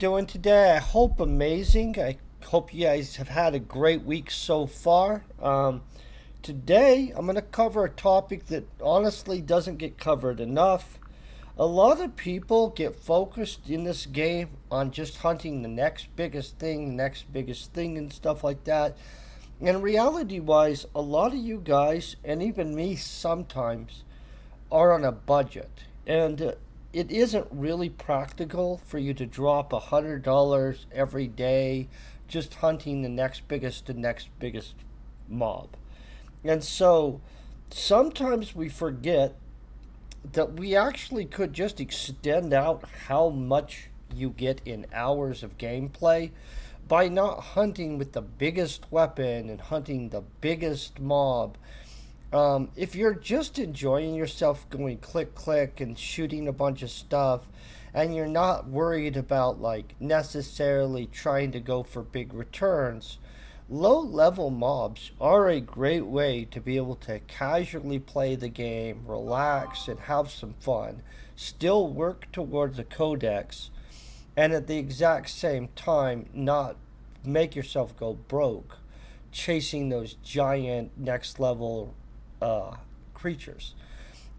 Doing today? I hope amazing. I hope you guys have had a great week so far. Today, I'm going to cover a topic that honestly doesn't get covered enough. A lot of people get focused in this game on just hunting the next biggest thing, and stuff like that. And reality wise, a lot of you guys, and even me sometimes, are on a budget. And it isn't really practical for you to drop $100 every day just hunting the next biggest mob. And so sometimes we forget that we actually could just extend out how much you get in hours of gameplay by not hunting with the biggest weapon and hunting the biggest mob. If you're just enjoying yourself going click click and shooting a bunch of stuff, and you're not worried about like necessarily trying to go for big returns, low level mobs are a great way to be able to casually play the game, relax, and have some fun, still work towards a codex, and at the exact same time not make yourself go broke chasing those giant next level creatures.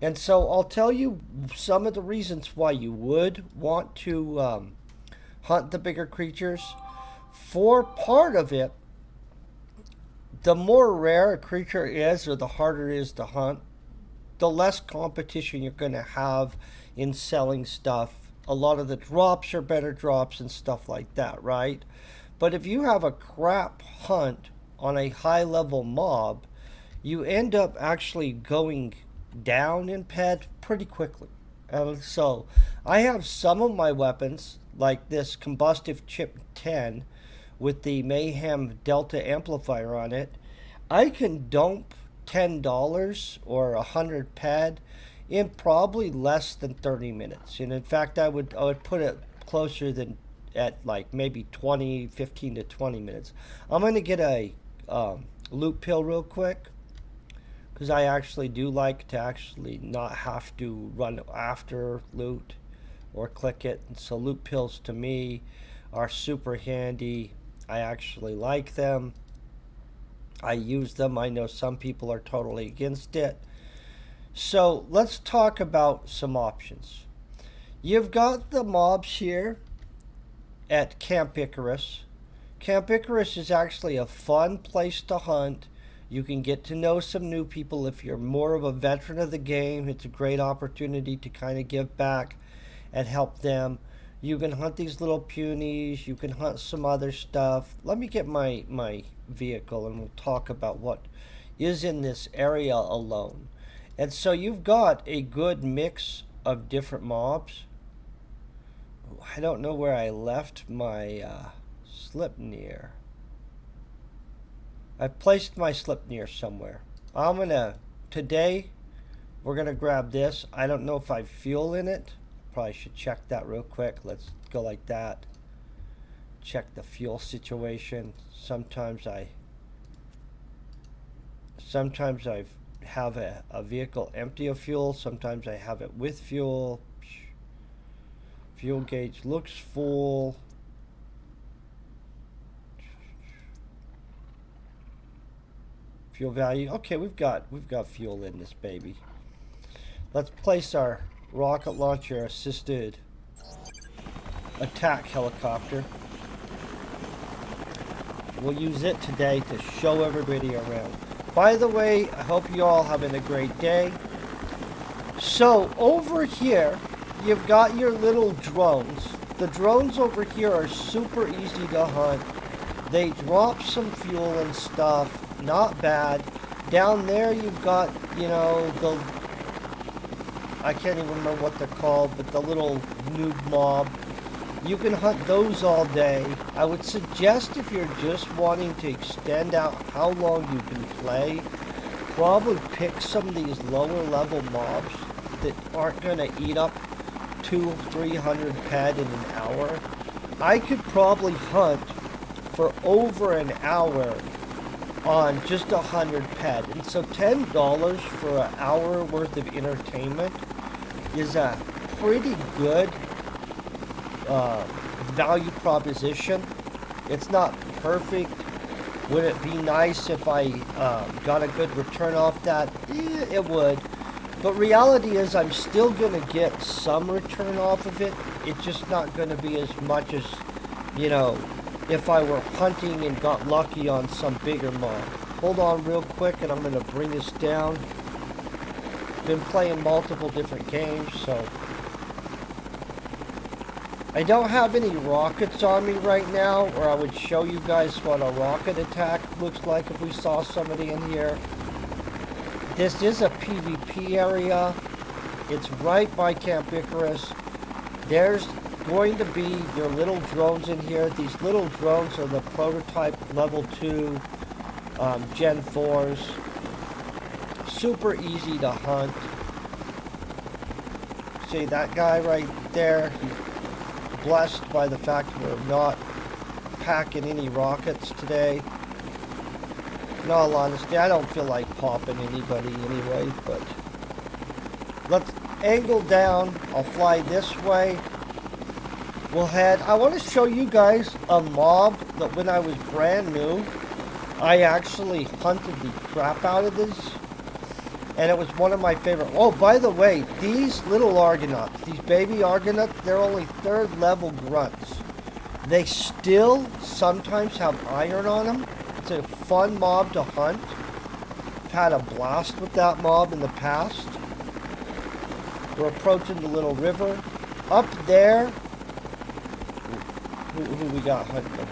And so I'll tell you some of the reasons why you would want to hunt the bigger creatures. For part of it, the more rare a creature is or the harder it is to hunt, the less competition you're going to have in selling stuff. A lot of the drops are better drops and stuff like that, right? But if you have a crap hunt on a high level mob, you end up actually going down in pet pretty quickly. And so I have some of my weapons, like this combustive chip 10 with the Mayhem Delta amplifier on it. I can dump $10 or 100 pad in probably less than 30 minutes. And in fact, I would put it closer than at like maybe 15 to 20 minutes. I'm going to get a loot pill real quick because I actually do like to actually not have to run after loot or click it. And so loot pills to me are super handy. I actually like them. I use them. I know some people are totally against it. So let's talk about some options. You've got the mobs here at Camp Icarus. Camp Icarus is actually a fun place to hunt. You can get to know some new people. If you're more of a veteran of the game, it's a great opportunity to kind of give back and help them. You can hunt these little punies. You can hunt some other stuff. Let me get my vehicle and we'll talk about what is in this area alone. And so you've got a good mix of different mobs. I don't know where I left my Slipnir. I've placed my Slipnir somewhere. Today, we're gonna grab this. I don't know if I've fuel in it. Probably should check that real quick. Let's go like that. Check the fuel situation. Sometimes I have a vehicle empty of fuel. Sometimes I have it with fuel. Fuel gauge looks full. Fuel value. Okay, we've got fuel in this baby. Let's place our rocket launcher assisted attack helicopter. We'll use it today to show everybody around. By the way, I hope you all having a great day. So over here, you've got your little drones. The drones over here are super easy to hunt. They drop some fuel and stuff. Not bad. Down there you've got, I can't even remember what they're called, but the little noob mob. You can hunt those all day. I would suggest if you're just wanting to extend out how long you can play, probably pick some of these lower level mobs that aren't going to eat up 200-300 pad in an hour. I could probably hunt for over an hour on just 100 pad, and so $10 for an hour worth of entertainment is a pretty good value proposition. It's not perfect. Would it be nice if I got a good return off that? It would. But reality is I'm still going to get some return off of it. It's just not going to be as much as, you know, if I were hunting and got lucky on some bigger mob. Hold on real quick and I'm going to bring this down. Been playing multiple different games, so I don't have any rockets on me right now, or I would show you guys what a rocket attack looks like if we saw somebody in here. This is a PvP area. It's right by Camp Icarus. There's going to be your little drones in here. These little drones are the prototype level 2 Gen 4s. Super easy to hunt. See that guy right there? He's blessed by the fact we're not packing any rockets today. In all honesty, I don't feel like popping anybody anyway, but let's angle down. I'll fly this way. We'll head. I want to show you guys a mob that when I was brand new, I actually hunted the crap out of this. And it was one of my favorite. Oh, by the way, these little Argonauts, these baby Argonauts, they're only 3rd level grunts. They still sometimes have iron on them. It's a fun mob to hunt. I've had a blast with that mob in the past. We're approaching the little river. Up there, who we got hunting?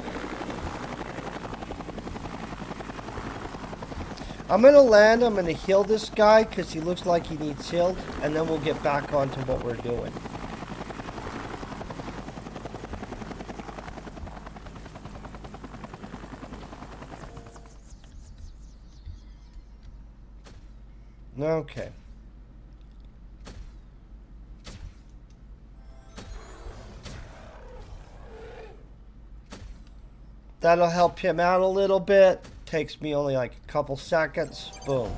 I'm going to land, I'm going to heal this guy because he looks like he needs healed, and then we'll get back onto what we're doing. Okay. That'll help him out a little bit. Takes me only like a couple seconds. Boom.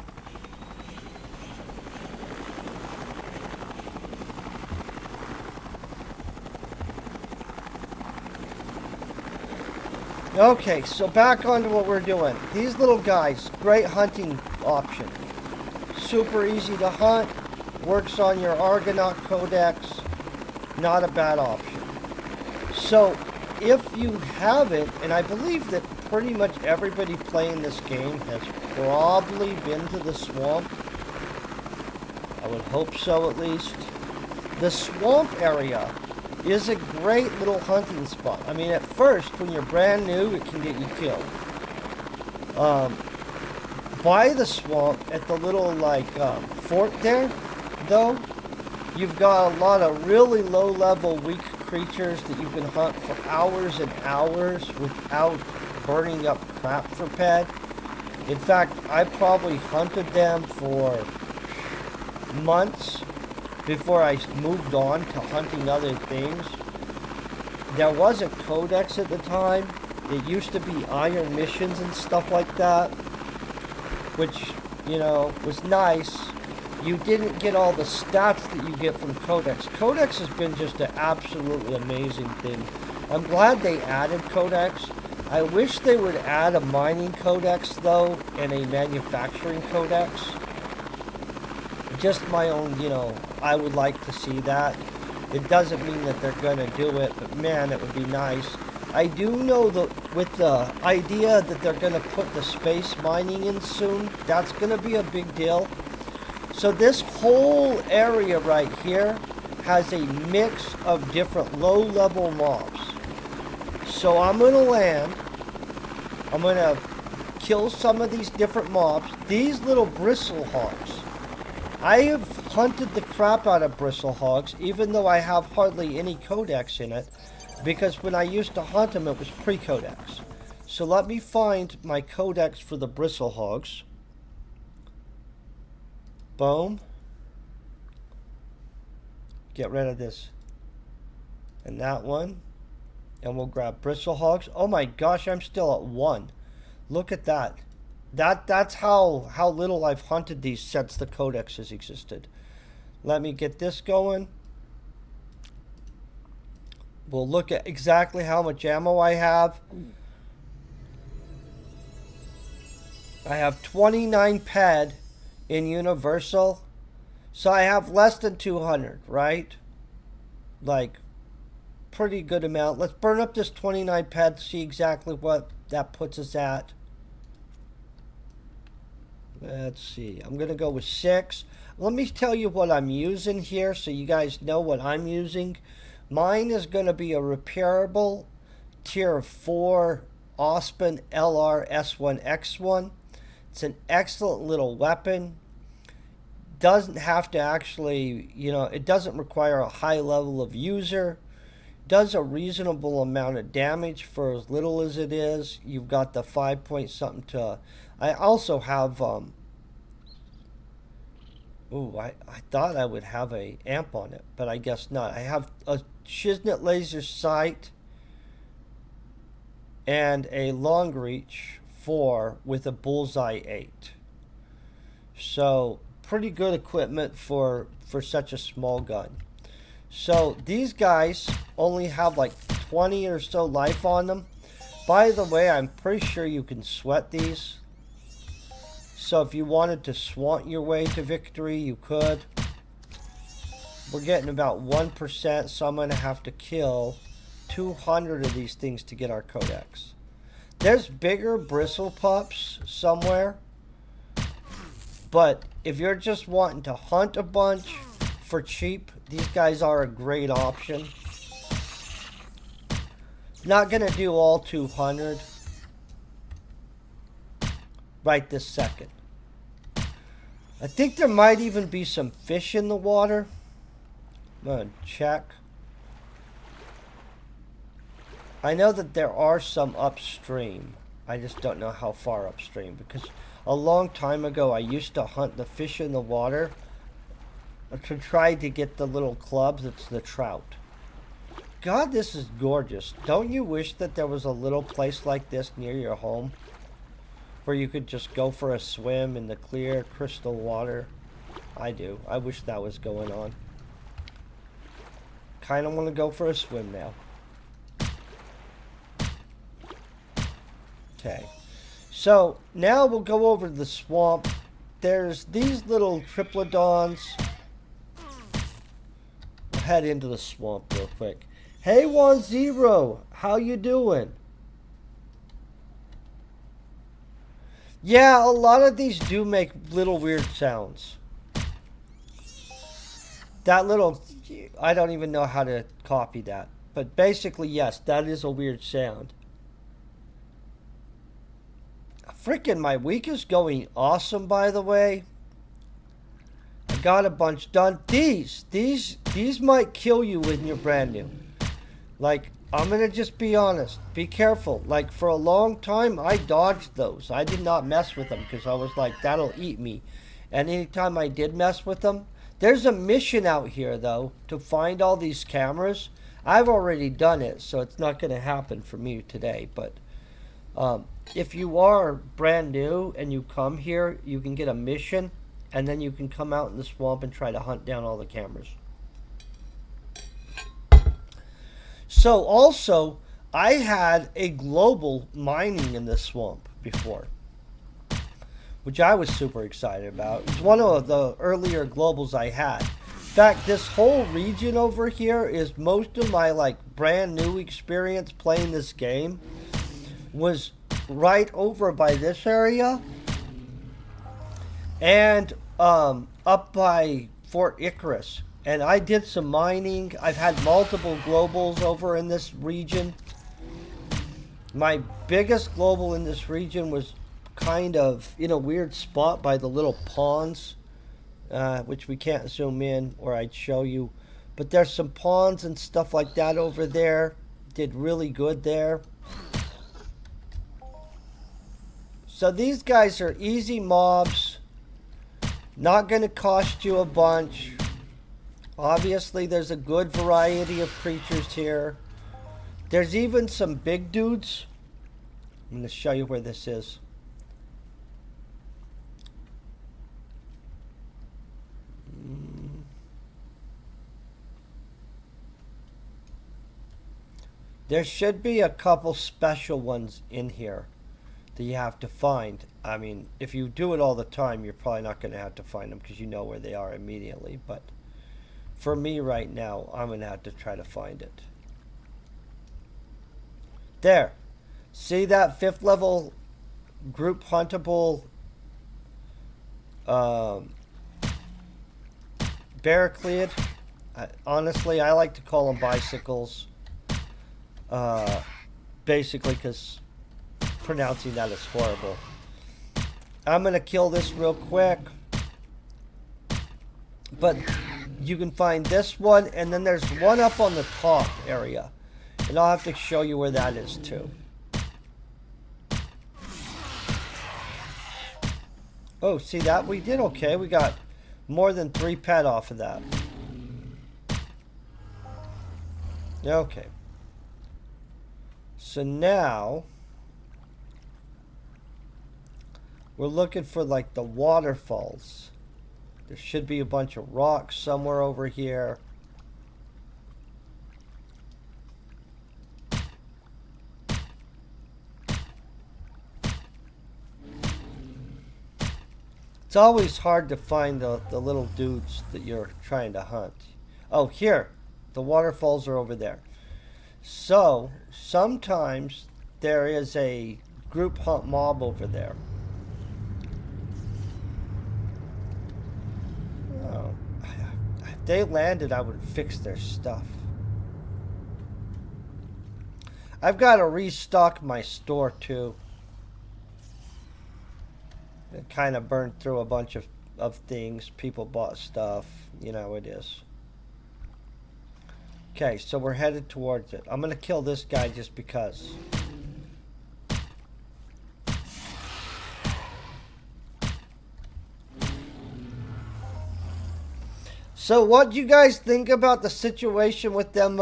Okay, so back onto what we're doing. These little guys, great hunting option. Super easy to hunt. Works on your Argonaut Codex. Not a bad option. So, if you haven't, and I believe that pretty much everybody playing this game has probably been to the swamp. I would hope so, at least. The swamp area is a great little hunting spot. I mean, at first, when you're brand new, it can get you killed. By the swamp, at the little, like, fort there, though, you've got a lot of really low-level, weak creatures that you can hunt for hours and hours without burning up crap for pet. In fact, I probably hunted them for months before I moved on to hunting other things. There wasn't Codex at the time. It used to be iron missions and stuff like that, which, you know, was nice. You didn't get all the stats that you get from Codex. Codex has been just an absolutely amazing thing. I'm glad they added Codex. I wish they would add a mining codex, though, and a manufacturing codex. Just my own, you know, I would like to see that. It doesn't mean that they're going to do it, but man, it would be nice. I do know that with the idea that they're going to put the space mining in soon, that's going to be a big deal. So this whole area right here has a mix of different low-level mobs. So I'm going to land. I'm going to kill some of these different mobs. These little bristle hogs. I have hunted the crap out of bristle hogs, even though I have hardly any codex in it, because when I used to hunt them, it was pre-codex. So let me find my codex for the bristle hogs. Boom. Get rid of this. And that one. And we'll grab bristle hogs. Oh my gosh, I'm still at 1. Look at that. That's how little I've hunted these since the codex has existed. Let me get this going. We'll look at exactly how much ammo I have. I have 29 ped in universal. So I have less than 200, right? Like, pretty good amount. Let's burn up this 29 ped, see exactly what that puts us at. Let's see. I'm going to go with 6. Let me tell you what I'm using here so you guys know what I'm using. Mine is going to be a repairable tier 4 Ospen LR S1X1. It's an excellent little weapon. Doesn't have to actually, it doesn't require a high level of user. Does a reasonable amount of damage for as little as it is. You've got the 5 point something to... I also have... I thought I would have a amp on it, but I guess not. I have a Shiznit laser sight and a long reach 4 with a bullseye 8. So pretty good equipment for such a small gun. So these guys only have like 20 or so life on them. By the way, I'm pretty sure you can sweat these. So if you wanted to swat your way to victory, you could. We're getting about 1%, so I'm going to have to kill 200 of these things to get our codex. There's bigger bristle pups somewhere. But if you're just wanting to hunt a bunch for cheap, these guys are a great option. Not going to do all 200 right this second. I think there might even be some fish in the water. I'm going to check. I know that there are some upstream. I just don't know how far upstream, because a long time ago I used to hunt the fish in the water to try to get the little clubs. It's the trout. God, this is gorgeous. Don't you wish that there was a little place like this near your home where you could just go for a swim in the clear crystal water? I do. I wish that was going on. Kind of want to go for a swim now. Okay. So now we'll go over the swamp. There's these little triplodons. We'll head into the swamp real quick. Hey, 10, how you doing? Yeah, a lot of these do make little weird sounds. That little, I don't even know how to copy that. But basically, yes, that is a weird sound. Freaking, my week is going awesome, by the way. I got a bunch done. These might kill you when you're brand new. Like, I'm going to just be honest. Be careful. Like, for a long time, I dodged those. I did not mess with them because I was like, that'll eat me. And anytime I did mess with them, there's a mission out here, though, to find all these cameras. I've already done it, so it's not going to happen for me today. But if you are brand new and you come here, you can get a mission, and then you can come out in the swamp and try to hunt down all the cameras. So also, I had a global mining in this swamp before, which I was super excited about. It was one of the earlier globals I had. In fact, this whole region over here is most of my brand new experience playing this game was right over by this area and up by Fort Icarus. And I did some mining. I've had multiple globals over in this region. My biggest global in this region was kind of in a weird spot by the little ponds, which we can't zoom in or I'd show you. But there's some ponds and stuff like that over there. Did really good there. So these guys are easy mobs. Not going to cost you a bunch. Obviously, there's a good variety of creatures here. There's even some big dudes. I'm going to show you where this is. There should be a couple special ones in here that you have to find. I mean, if you do it all the time, you're probably not going to have to find them because you know where they are immediately. But for me right now, I'm going to have to try to find it. There. See that 5th level group huntable Barricleid? Honestly, I like to call them bicycles. Basically because pronouncing that is horrible. I'm going to kill this real quick. But you can find this one, and then there's one up on the top area. And I'll have to show you where that is too. Oh, see that? We did okay. We got more than 3 pet off of that. Okay. So now we're looking for like the waterfalls. There should be a bunch of rocks somewhere over here. It's always hard to find the little dudes that you're trying to hunt. Oh, here. The waterfalls are over there. So, sometimes there is a group hunt mob over there. Oh, if they landed, I would fix their stuff. I've got to restock my store too. It kind of burned through a bunch of things. People bought stuff. You know, it is. Okay, so we're headed towards it. I'm going to kill this guy just because. So what do you guys think about the situation with them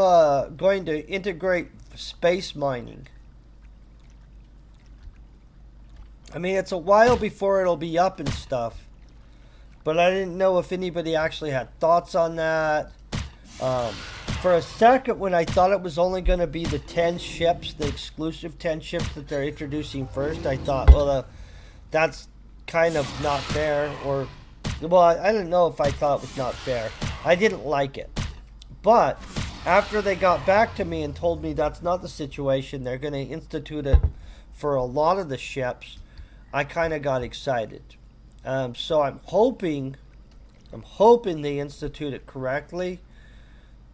going to integrate space mining? I mean, it's a while before it'll be up and stuff. But I didn't know if anybody actually had thoughts on that. For a second, when I thought it was only going to be the 10 ships, the exclusive 10 ships that they're introducing first, I thought, well, that's kind of not fair. Or, well, I didn't know if I thought it was not fair. I didn't like it. But after they got back to me and told me that's not the situation, they're going to institute it for a lot of the ships, I kind of got excited. So I'm hoping they institute it correctly,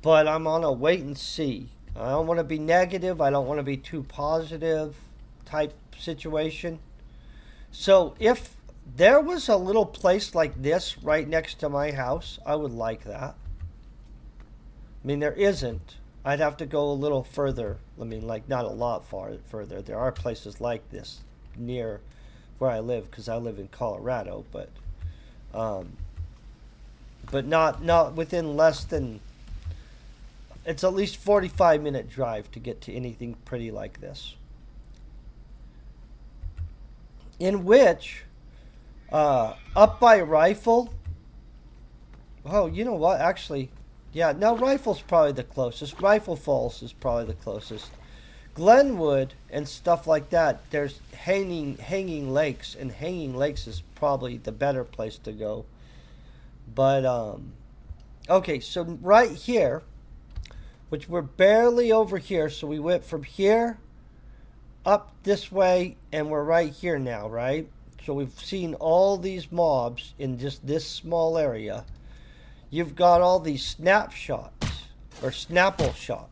but I'm on a wait and see. I don't want to be negative. I don't want to be too positive type situation. So if there was a little place like this right next to my house, I would like that. I mean, there isn't. I'd have to go a little further. I mean, like not a lot further. There are places like this near where I live, because I live in Colorado, but not within less than, it's at least 45-minute drive to get to anything pretty like this. In which, up by Rifle, oh, you know what, actually, yeah, no, Rifle's probably the closest. Rifle Falls is probably the closest. Glenwood and stuff like that, there's hanging lakes, and Hanging Lakes is probably the better place to go. But okay, so right here, which we're barely over here, so we went from here up this way, and we're right here now, right? So we've seen all these mobs in just this small area. You've got all these snapshots, or snapple shots.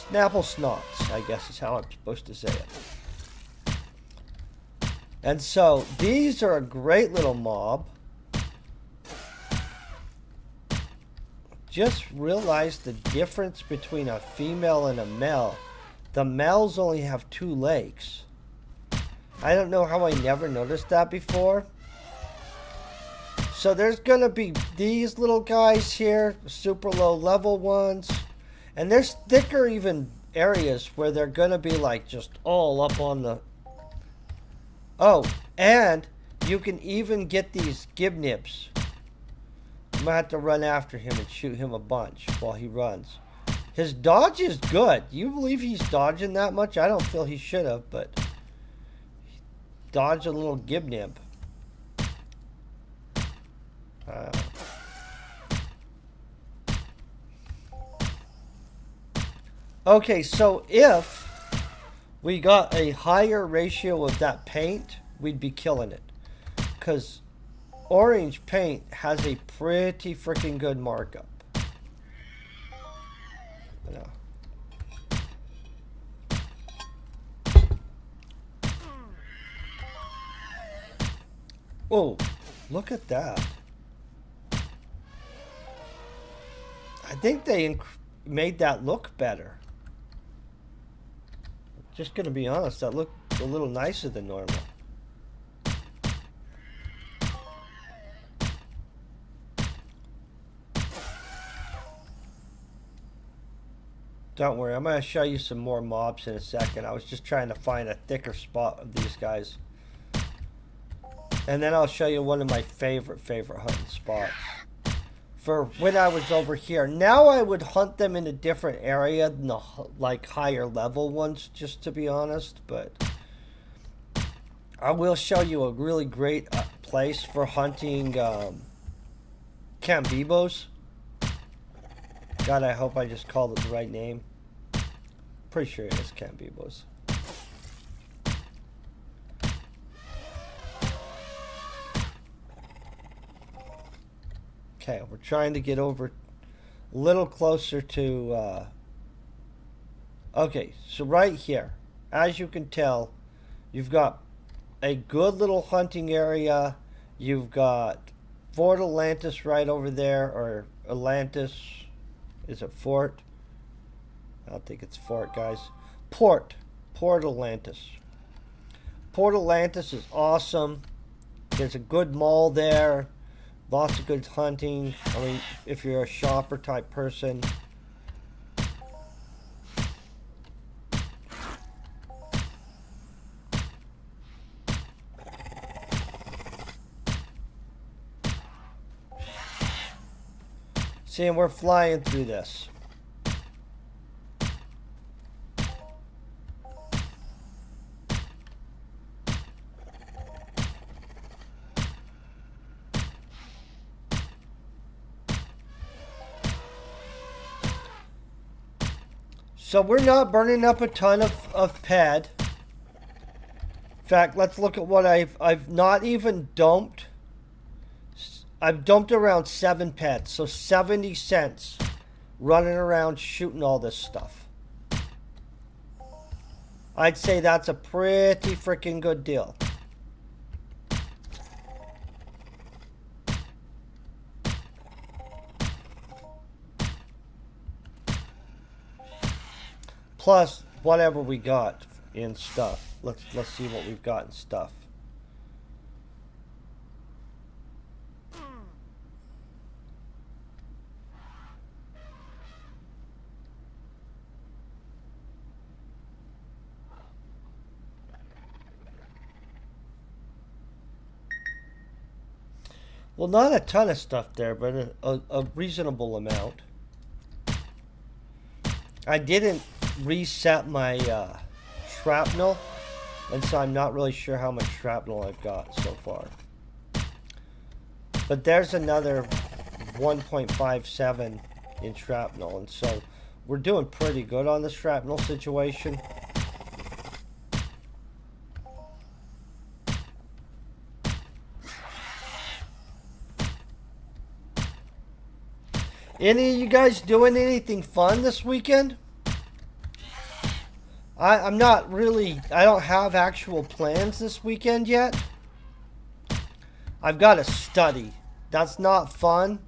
Snapple snots, I guess is how I'm supposed to say it. And so, these are a great little mob. Just realize the difference between a female and a male. The males only have 2 legs. I don't know how I never noticed that before. So there's going to be these little guys here, super low level ones. And there's thicker even areas where they're going to be like just all up on the... Oh, and you can even get these gibnibs. I'm going to have to run after him and shoot him a bunch while he runs. His dodge is good. You believe he's dodging that much? I don't feel he should have, but he dodged a little gibnib. Okay, so if we got a higher ratio of that paint, we'd be killing it. Because orange paint has a pretty freaking good markup. Yeah. Oh, look at that. I think they made that look better. Just gonna be honest, that looked a little nicer than normal. Don't worry, I'm gonna show you some more mobs in a second. I was just trying to find a thicker spot of these guys. And then I'll show you one of my favorite hunting spots. For when I was over here. Now I would hunt them in a different area than the like higher level ones, just to be honest. But I will show you a really great place for hunting Cambos. God, I hope I just called it the right name. Pretty sure it is Cambos. Okay, we're trying to get over a little closer to... okay, so right here, as you can tell, you've got a good little hunting area. You've got Fort Atlantis right over there, or Atlantis. Is it Fort? I don't think it's Fort, guys. Port Atlantis. Port Atlantis is awesome. There's a good mall there. Lots of good hunting. I mean, if you're a shopper type person. See, and we're flying through this. So we're not burning up a ton of pad. In fact, let's look at what I've not even dumped. I've dumped around 7 pets, so 70 cents running around shooting all this stuff. I'd say that's a pretty freaking good deal. Plus whatever we got in stuff. Let's see what we've got in stuff. Well, not a ton of stuff there, but a reasonable amount. I didn't reset my shrapnel, and so I'm not really sure how much shrapnel I've got so far. But there's another 1.57 in shrapnel, and so we're doing pretty good on the shrapnel situation. Any of you guys doing anything fun this weekend? I'm not really, I don't have actual plans this weekend yet. I've got to study. That's not fun,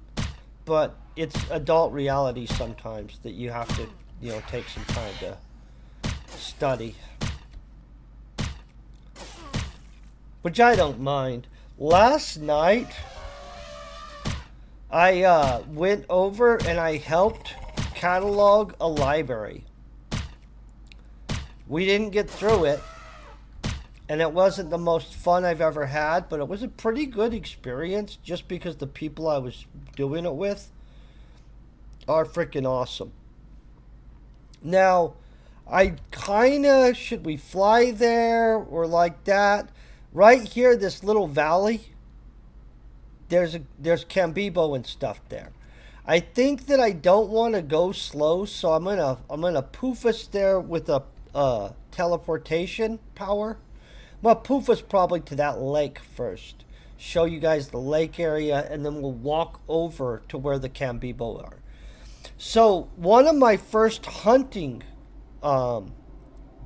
but it's adult reality sometimes that you have to, you know, take some time to study. Which I don't mind. Last night, I went over and I helped catalog a library. We didn't get through it, and it wasn't the most fun I've ever had, but it was a pretty good experience just because the people I was doing it with are freaking awesome. Now, I should we fly there or like that? Right here, this little valley, there's Cambibo and stuff there. I think that I don't want to go slow, so I'm gonna poof us there with a teleportation power. I'm gonna poof us probably to that lake first. Show you guys the lake area, and then we'll walk over to where the Cambibo are. So one of my first hunting um,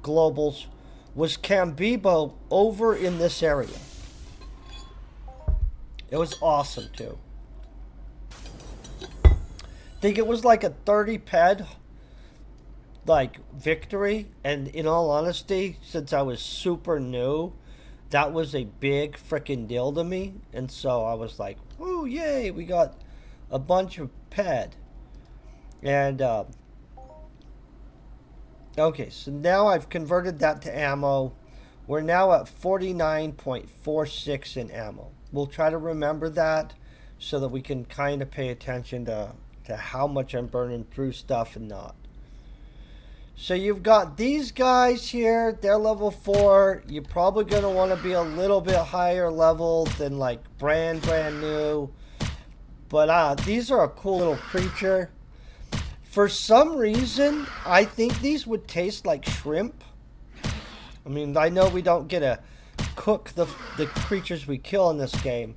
globals was Cambibo over in this area. It was awesome too. I think it was like a 30 ped like victory, and in all honesty, since I was super new, that was a big freaking deal to me, and so I was like, "Woo, yay! We got a bunch of ped." And okay, so now I've converted that to ammo. We're now at 49.46 in ammo. We'll try to remember that so that we can kind of pay attention to how much I'm burning through stuff and not. So you've got these guys here. They're level 4. You're probably going to want to be a little bit higher level than like brand new. But these are a cool little creature. For some reason, I think these would taste like shrimp. I mean, I know we don't get to cook the creatures we kill in this game.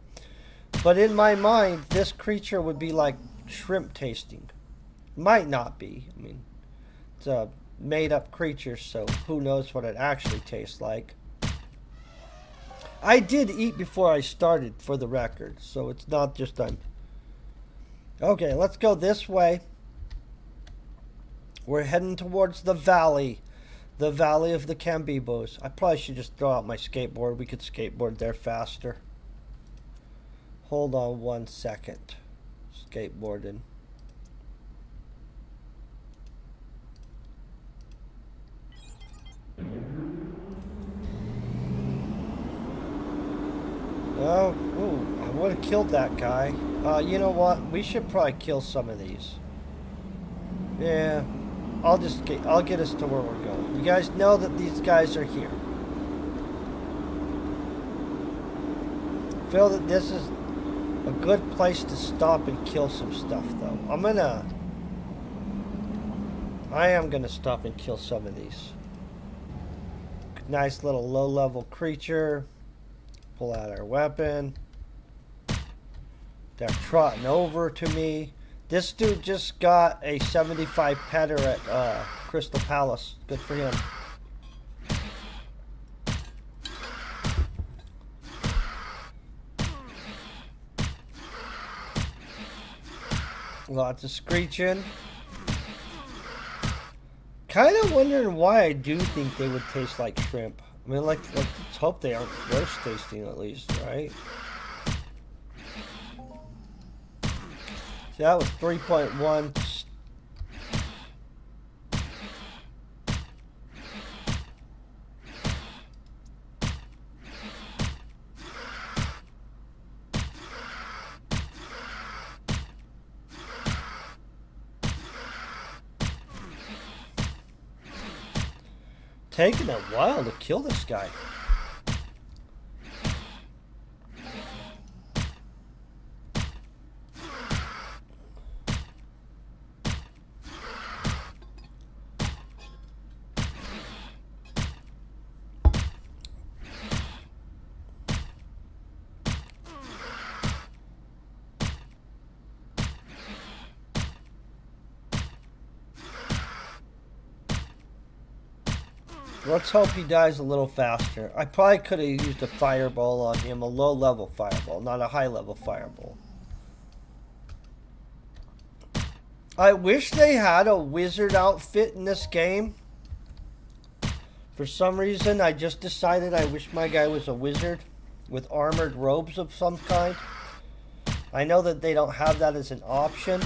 But in my mind, this creature would be like shrimp tasting. Might not be. I mean, it's a made up creature, so who knows what it actually tastes like. I did eat before I started, for the record, so it's not just I'm... Okay, let's go this way. We're heading towards the valley of the Cambibos. I probably should just throw out my skateboard. We could skateboard there faster. Hold on 1 second. Skateboarding. Oh, ooh, I would have killed that guy. You know what? We should probably kill some of these. Yeah, I'll get us to where we're going. You guys know that these guys are here. I feel that this is a good place to stop and kill some stuff, though. I am gonna stop and kill some of these. Nice little low-level creature. Pull out our weapon. They're trotting over to me. This dude just got a 75 petter at Crystal Palace. Good for him. Lots of screeching. Kind of wondering why I do think they would taste like shrimp. I mean, let's hope they aren't gross tasting at least, right? So that was 3.1. Taking a while to kill this guy. Let's hope he dies a little faster. I probably could have used a fireball on him, a low-level fireball, not a high-level fireball. I wish they had a wizard outfit in this game. For some reason, I just decided I wish my guy was a wizard with armored robes of some kind. I know that they don't have that as an option.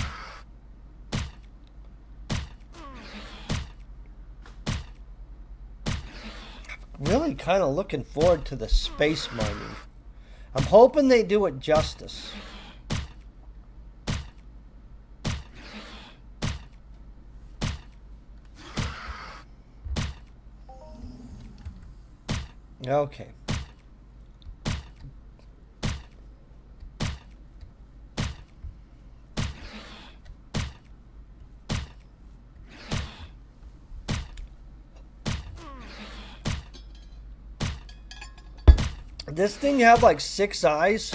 Really kind of looking forward to the space mining. I'm hoping they do it justice. Okay. This thing have like 6 eyes.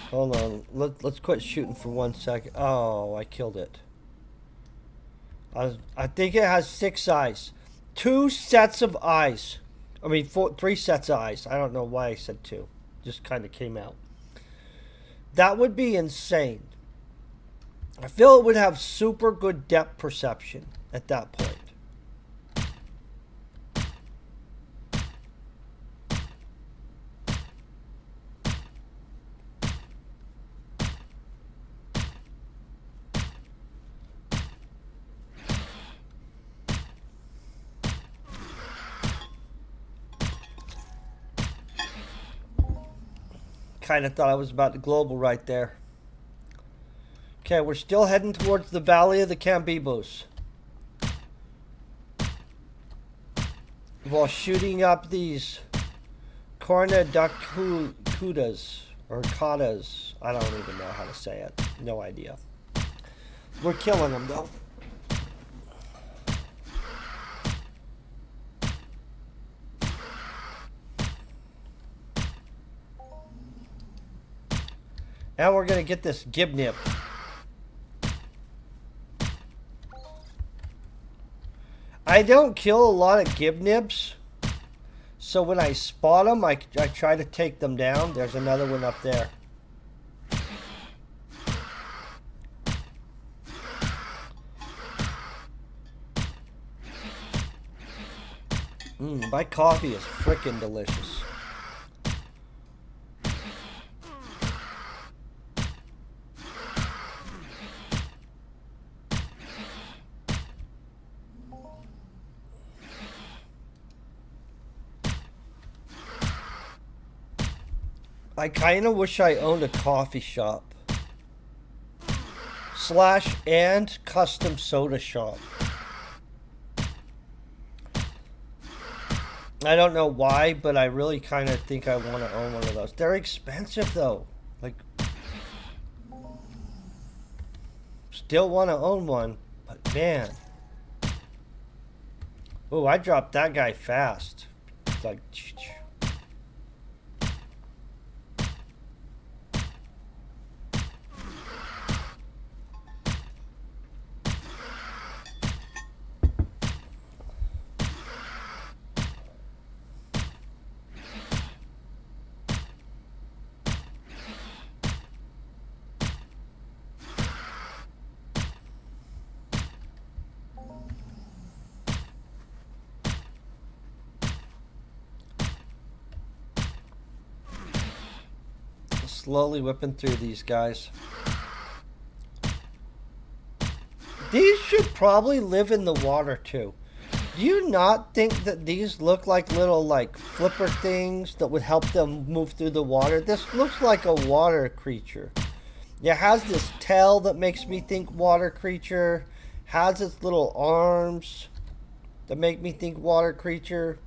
Hold on. Let's quit shooting for 1 second. Oh, I killed it. I think it has 6 eyes. 2 sets of eyes. I mean, 3 sets of eyes. I don't know why I said 2. Just kind of came out. That would be insane. I feel it would have super good depth perception at that point. Kind of thought I was about to global right there. Okay, we're still heading towards the Valley of the Cambos. While shooting up these Cornudacudas or Katas. I don't even know how to say it. No idea. We're killing them though. And we're going to get this gibnib. I don't kill a lot of gibnibs. So when I spot them, I try to take them down. There's another one up there. My coffee is freaking delicious. I kind of wish I owned a coffee shop / and custom soda shop. I don't know why, but I really kind of think I want to own one of those. They're expensive though. Like, still want to own one, but man. Oh, I dropped that guy fast. Like, slowly whipping through these guys. These should probably live in the water too. Do you not think that these look like little like flipper things that would help them move through the water? This looks like a water creature. It has this tail that makes me think water creature. Has its little arms that make me think water creature.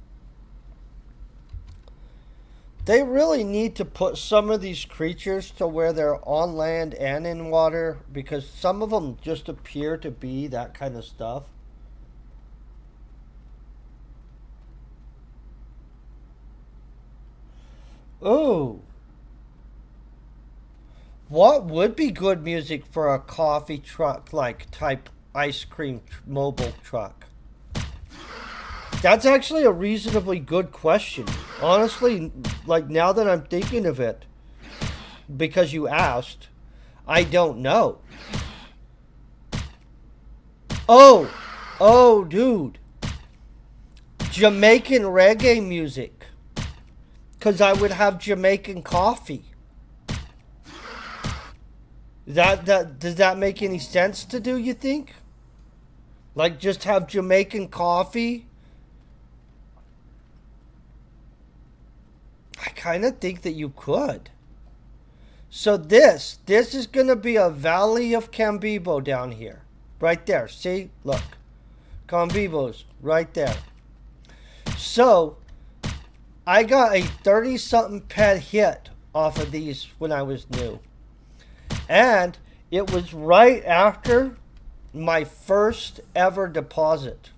They really need to put some of these creatures to where they're on land and in water, because some of them just appear to be that kind of stuff. Ooh. What would be good music for a coffee truck like type ice cream mobile truck? That's actually a reasonably good question. Honestly, like now that I'm thinking of it, because you asked, I don't know. Oh, dude. Jamaican reggae music. Because I would have Jamaican coffee. Does that make any sense to do, you think? Like just have Jamaican coffee? I kind of think that you could. So this is going to be a Valley of Cambibo down here. Right there. See? Look. Cambos right there. So I got a 30 something pet hit off of these when I was new. And it was right after my first ever deposit.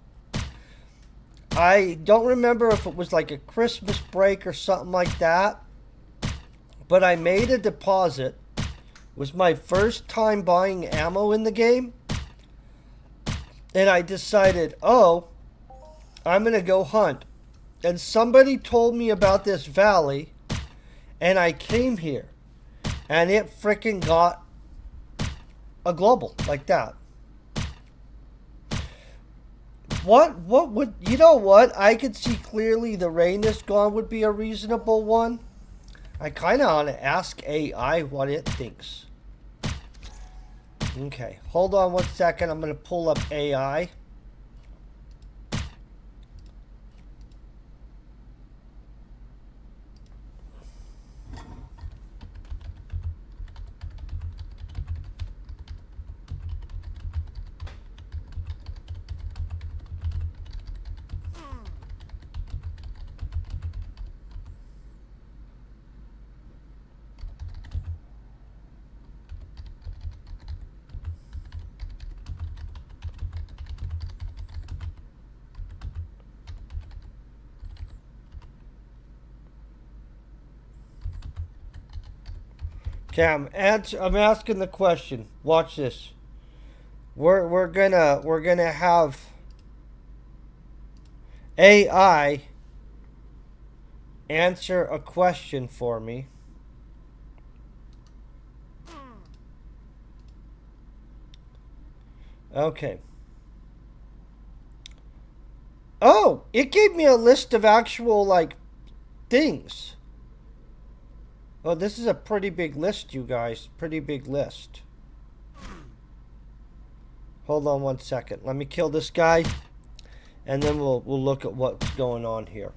I don't remember if it was like a Christmas break or something like that, but I made a deposit. It was my first time buying ammo in the game. And I decided, oh, I'm going to go hunt. And somebody told me about this valley, and I came here. And it freaking got a global like that. What would, you know what? I could see clearly the rain is gone would be a reasonable one. I kind of want to ask AI what it thinks. Okay, hold on one second. I'm going to pull up AI. Okay, I'm asking the question. Watch this. We're gonna have AI answer a question for me. Okay. Oh, it gave me a list of actual like things. Oh, this is a pretty big list, you guys. Pretty big list. Hold on one second. Let me kill this guy, and then we'll look at what's going on here.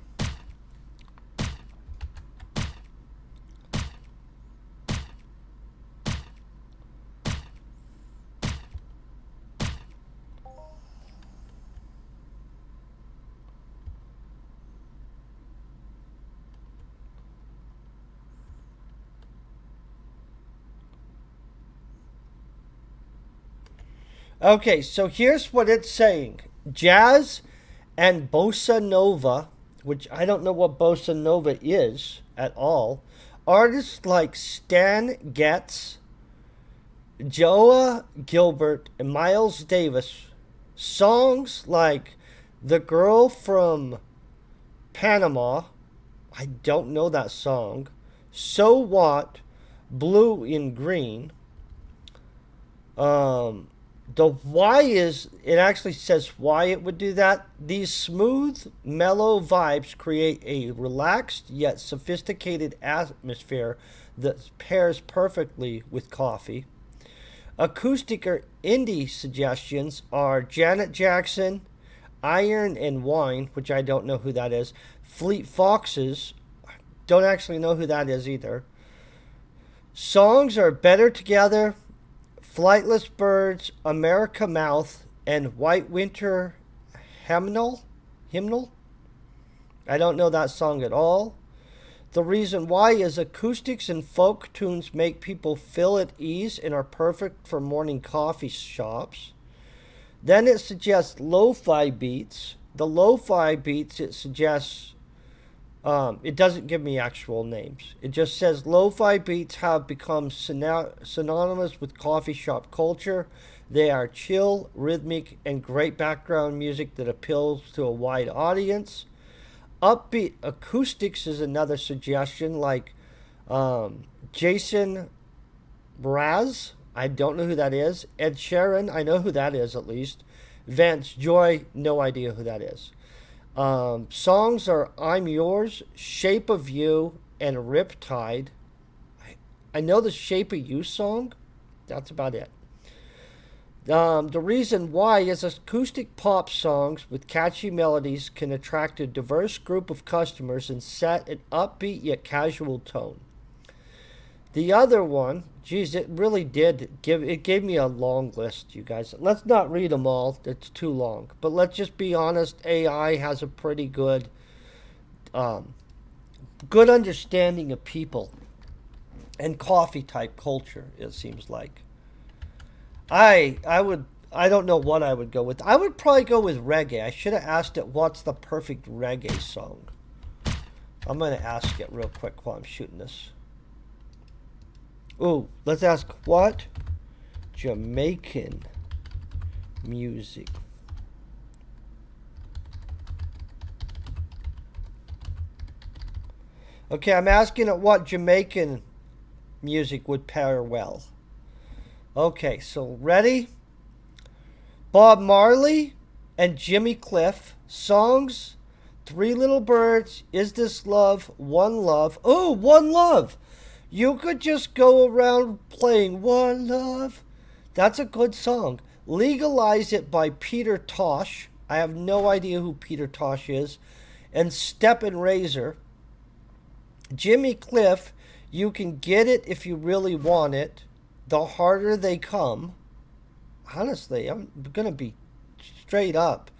Okay, so here's what it's saying. Jazz and bossa nova, which I don't know what bossa nova is at all. Artists like Stan Getz, Joa Gilbert, and Miles Davis. Songs like The Girl from Panama. I don't know that song. So What? Blue in Green. The why is, it actually says why it would do that. These smooth, mellow vibes create a relaxed yet sophisticated atmosphere that pairs perfectly with coffee. Acoustic or indie suggestions are Janet Jackson, Iron and Wine, which I don't know who that is, Fleet Foxes, don't actually know who that is either. Songs are Better Together, Flightless Birds, America Mouth, and White Winter Hymnal. I don't know that song at all. The reason why is acoustics and folk tunes make people feel at ease and are perfect for morning coffee shops. Then it suggests lo-fi beats. The lo-fi beats it suggests, it doesn't give me actual names. It just says lo-fi beats have become synonymous with coffee shop culture. They are chill, rhythmic, and great background music that appeals to a wide audience. Upbeat acoustics is another suggestion, like Jason Mraz. I don't know who that is. Ed Sheeran, I know who that is at least. Vance Joy, no idea who that is. Songs are I'm Yours, Shape of You, and Riptide. I know the Shape of You song. That's about it. The reason why is acoustic pop songs with catchy melodies can attract a diverse group of customers and set an upbeat yet casual tone. The other one, geez, it really did gave me a long list, you guys. Let's not read them all. It's too long. But let's just be honest, AI has a pretty good good understanding of people and coffee type culture, it seems like. I don't know what I would go with. I would probably go with reggae. I should have asked it what's the perfect reggae song. I'm going to ask it real quick while I'm shooting this. Ooh, let's ask what Jamaican music. Okay, I'm asking it what Jamaican music would pair well. Okay, so ready? Bob Marley and Jimmy Cliff. Songs, Three Little Birds, Is This Love, One Love. Oh, One Love. You could just go around playing One Love. That's a good song. Legalize It by Peter Tosh. I have no idea who Peter Tosh is. And Step and Razor. Jimmy Cliff, You Can Get It If You Really Want It. The Harder They Come. Honestly, I'm gonna be straight up.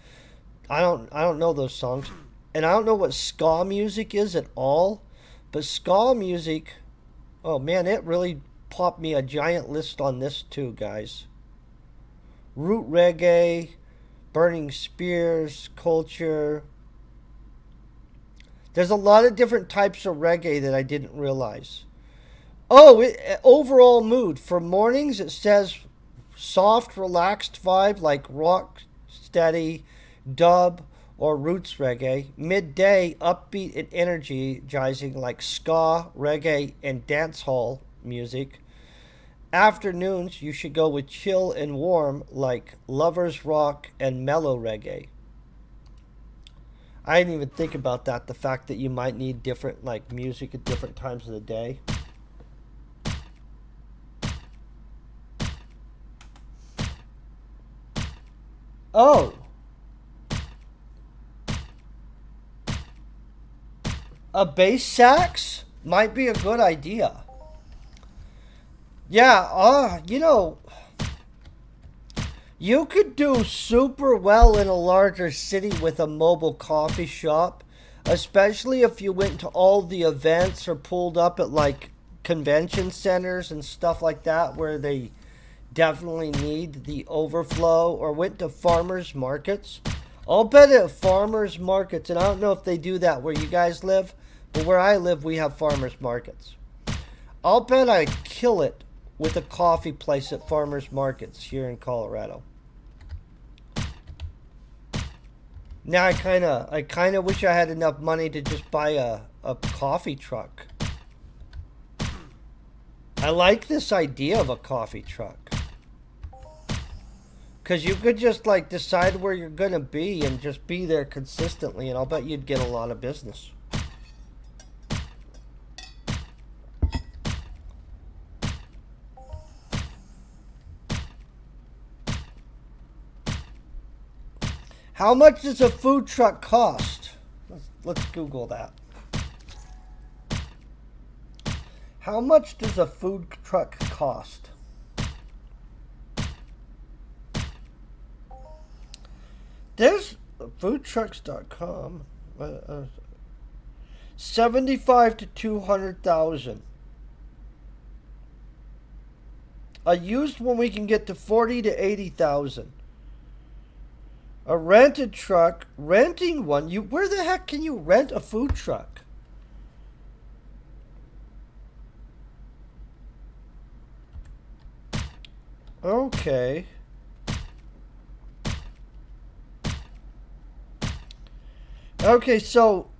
I don't know those songs, and I don't know what ska music is at all. But ska music, oh man, it really popped me a giant list on this too, guys. Root reggae, Burning Spears, culture. There's a lot of different types of reggae that I didn't realize. Oh, overall mood for mornings. It says soft, relaxed vibe like rock, steady, dub, or roots reggae. Midday, upbeat and energizing like ska, reggae, and dancehall music. Afternoons, you should go with chill and warm like lovers rock and mellow reggae. I didn't even think about that, the fact that you might need different like music at different times of the day. Oh, a bass sax might be a good idea. Yeah, you could do super well in a larger city with a mobile coffee shop, especially if you went to all the events or pulled up at like convention centers and stuff like that where they definitely need the overflow, or went to farmers markets. I'll bet at farmers markets, and I don't know if they do that where you guys live, but where I live we have farmers markets. I'll bet I'd kill it with a coffee place at farmers markets here in Colorado. Now I kind of wish I had enough money to just buy a coffee truck. I like this idea of a coffee truck. Because you could just like decide where you're going to be and just be there consistently, and I'll bet you'd get a lot of business. How much does a food truck cost? Let's Google that. How much does a food truck cost? There's foodtrucks.com. 75 to 200,000. A used one we can get to 40 to 80,000. A rented truck, renting one. Where the heck can you rent a food truck? Okay. Okay, so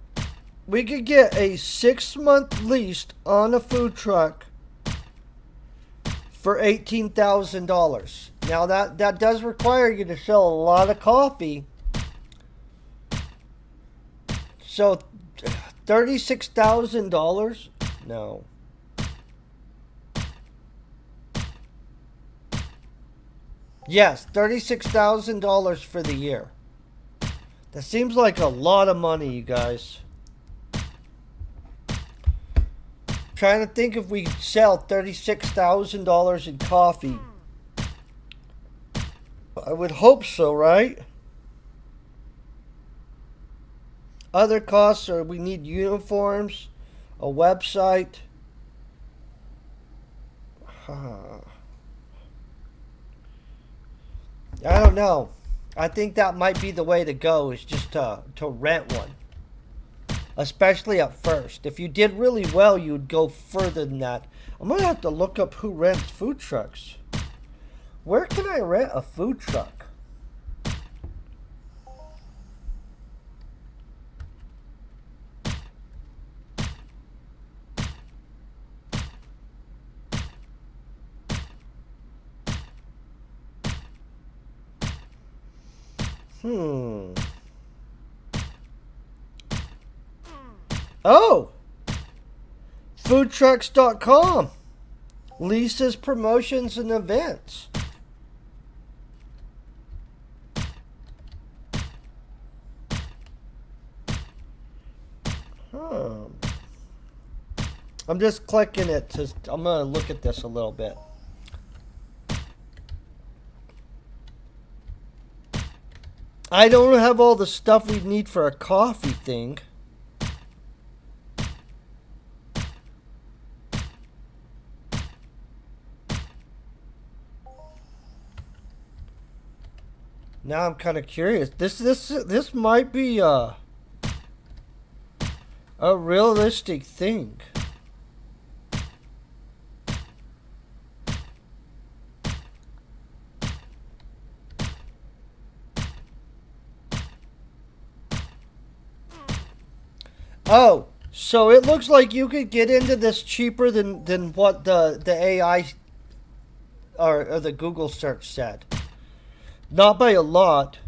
we could get a 6-month lease on a food truck for $18,000. Now that does require you to sell a lot of coffee. So $36,000? No. Yes, $36,000 for the year. That seems like a lot of money, you guys. Trying to think if we sell $36,000 in coffee. I would hope so, right? Other costs are we need uniforms, a website. Huh. I don't know. I think that might be the way to go, is just to rent one. Especially at first. If you did really well, you'd go further than that. I'm going to have to look up who rents food trucks. Where can I rent a food truck? Oh! Foodtrucks.com. Leases, promotions, and events. I'm just clicking it. I'm going to look at this a little bit. I don't have all the stuff we need for a coffee thing. Now I'm kind of curious. This might be a realistic thing. Oh, so it looks like you could get into this cheaper than what the AI or the Google search said. Not by a lot,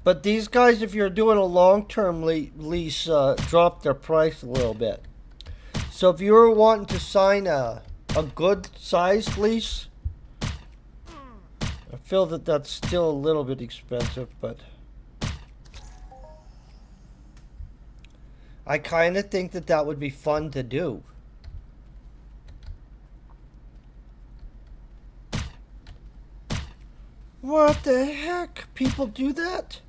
but these guys, if you're doing a long-term lease, drop their price a little bit. So if you were wanting to sign a good sized lease, I feel that that's still a little bit expensive, but I kind of think that that would be fun to do. What the heck? People do that?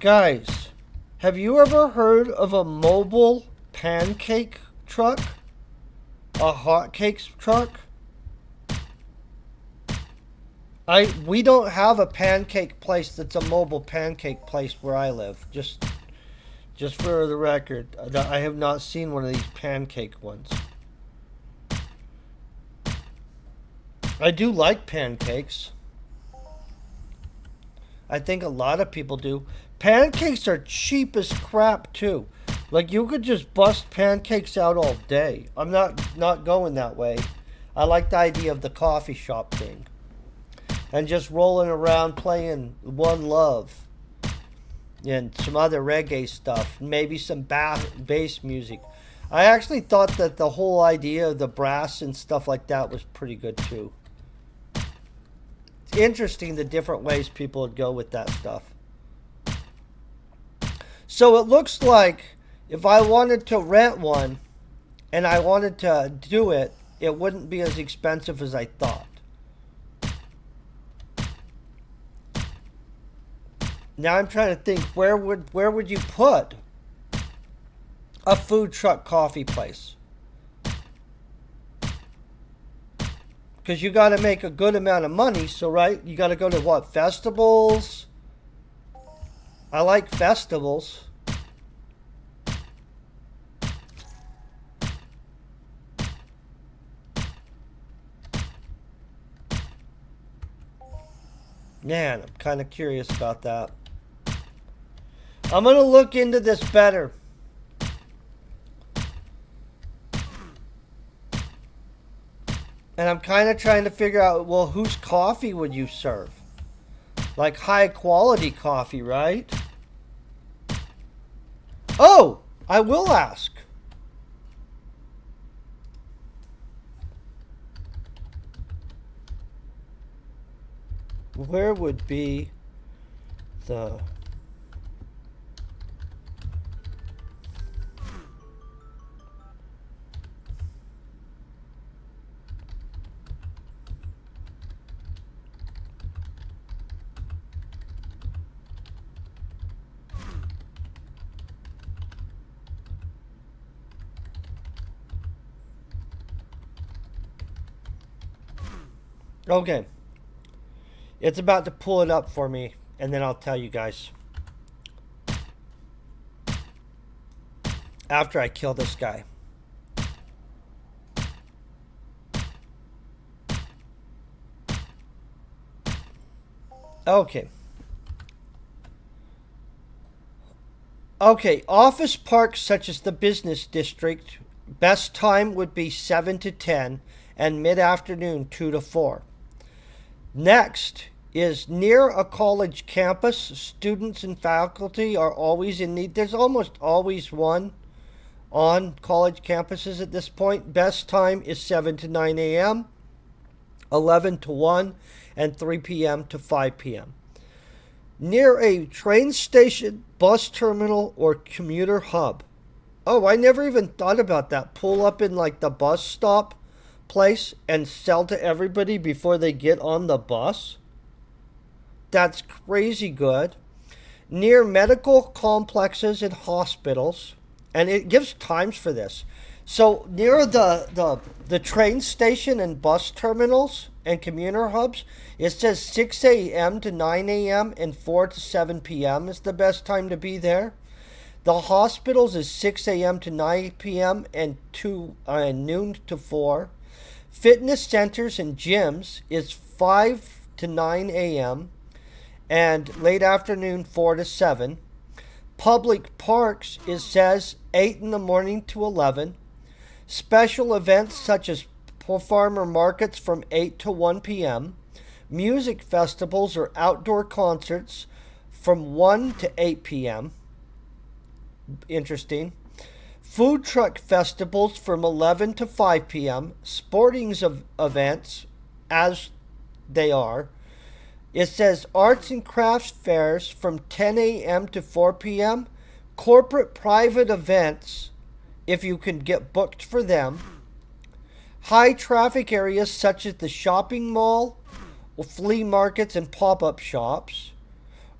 Guys, have you ever heard of a mobile pancake truck? A hotcakes truck? We don't have a pancake place that's a mobile pancake place where I live. Just for the record, I have not seen one of these pancake ones. I do like pancakes. I think a lot of people do. Pancakes are cheap as crap too. Like, you could just bust pancakes out all day. I'm not going that way. I like the idea of the coffee shop thing. And just rolling around playing One Love. And some other reggae stuff. Maybe some bass music. I actually thought that the whole idea of the brass and stuff like that was pretty good too. It's interesting the different ways people would go with that stuff. So it looks like if I wanted to rent one and I wanted to do it, it wouldn't be as expensive as I thought. Now I'm trying to think, where would you put a food truck coffee place? Because you got to make a good amount of money, so right, you got to go to what, festivals? I like festivals. Man, I'm kind of curious about that. I'm going to look into this better. And I'm kind of trying to figure out, well, whose coffee would you serve? Like high quality coffee, right? Oh, I will ask. Where would be the... Okay. It's about to pull it up for me, and then I'll tell you guys after I kill this guy. Okay. Okay, office parks such as the business district, best time would be 7 to 10 and mid-afternoon 2 to 4. Next is near a college campus, students and faculty are always in need. There's almost always one on college campuses at this point. Best time is 7 to 9 a.m., 11 to 1, and 3 p.m. to 5 p.m. Near a train station, bus terminal, or commuter hub. Oh, I never even thought about that. Pull up in like the bus stop place and sell to everybody before they get on the bus. That's crazy good. Near medical complexes and hospitals, and it gives times for this. So near the train station and bus terminals and commuter hubs, it says 6 a.m. to 9 a.m. and 4 to 7 p.m. is the best time to be there. The hospitals is 6 a.m. to 9 p.m. and noon to 4. Fitness centers and gyms is 5 to 9 a.m. and late afternoon 4 to 7. Public parks, it says 8 in the morning to 11. Special events such as farmer markets from 8 to 1 p.m. Music festivals or outdoor concerts from 1 to 8 p.m. Interesting. Food truck festivals from 11 to 5 p.m. Sporting events as they are. It says arts and crafts fairs from 10 a.m. to 4 p.m. Corporate private events, if you can get booked for them. High traffic areas such as the shopping mall, flea markets, and pop-up shops.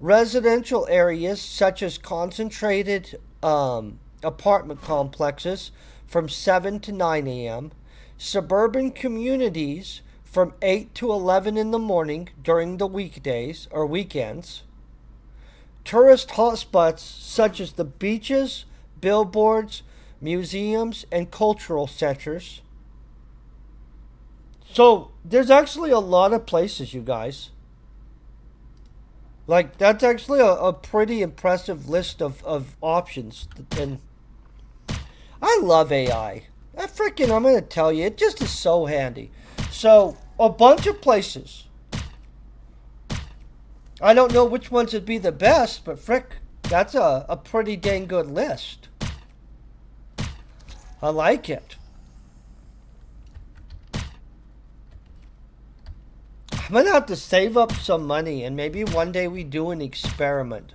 Residential areas such as concentrated apartment complexes from 7 to 9 a.m. Suburban communities from 8 to 11 in the morning during the weekdays or weekends. Tourist hotspots such as the beaches, billboards, museums, and cultural centers. So there's actually a lot of places, you guys. Like, that's actually a pretty impressive list of options. And I love AI. I'm going to tell you, it just is so handy. So, a bunch of places. I don't know which ones would be the best, but that's a pretty dang good list. I like it. I'm going to have to save up some money, and maybe one day we do an experiment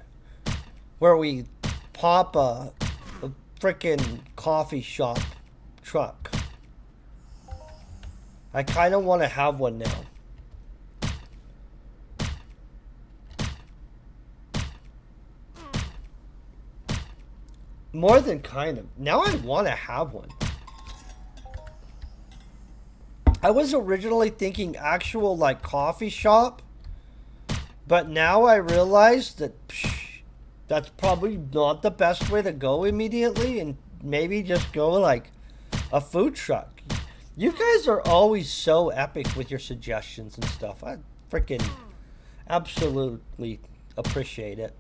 where we pop a frickin' coffee shop truck. I kind of want to have one now. More than kind of. Now I want to have one. I was originally thinking actual like coffee shop, but now I realize that that's probably not the best way to go immediately, and maybe just go like a food truck. You guys are always so epic with your suggestions and stuff. I freaking absolutely appreciate it.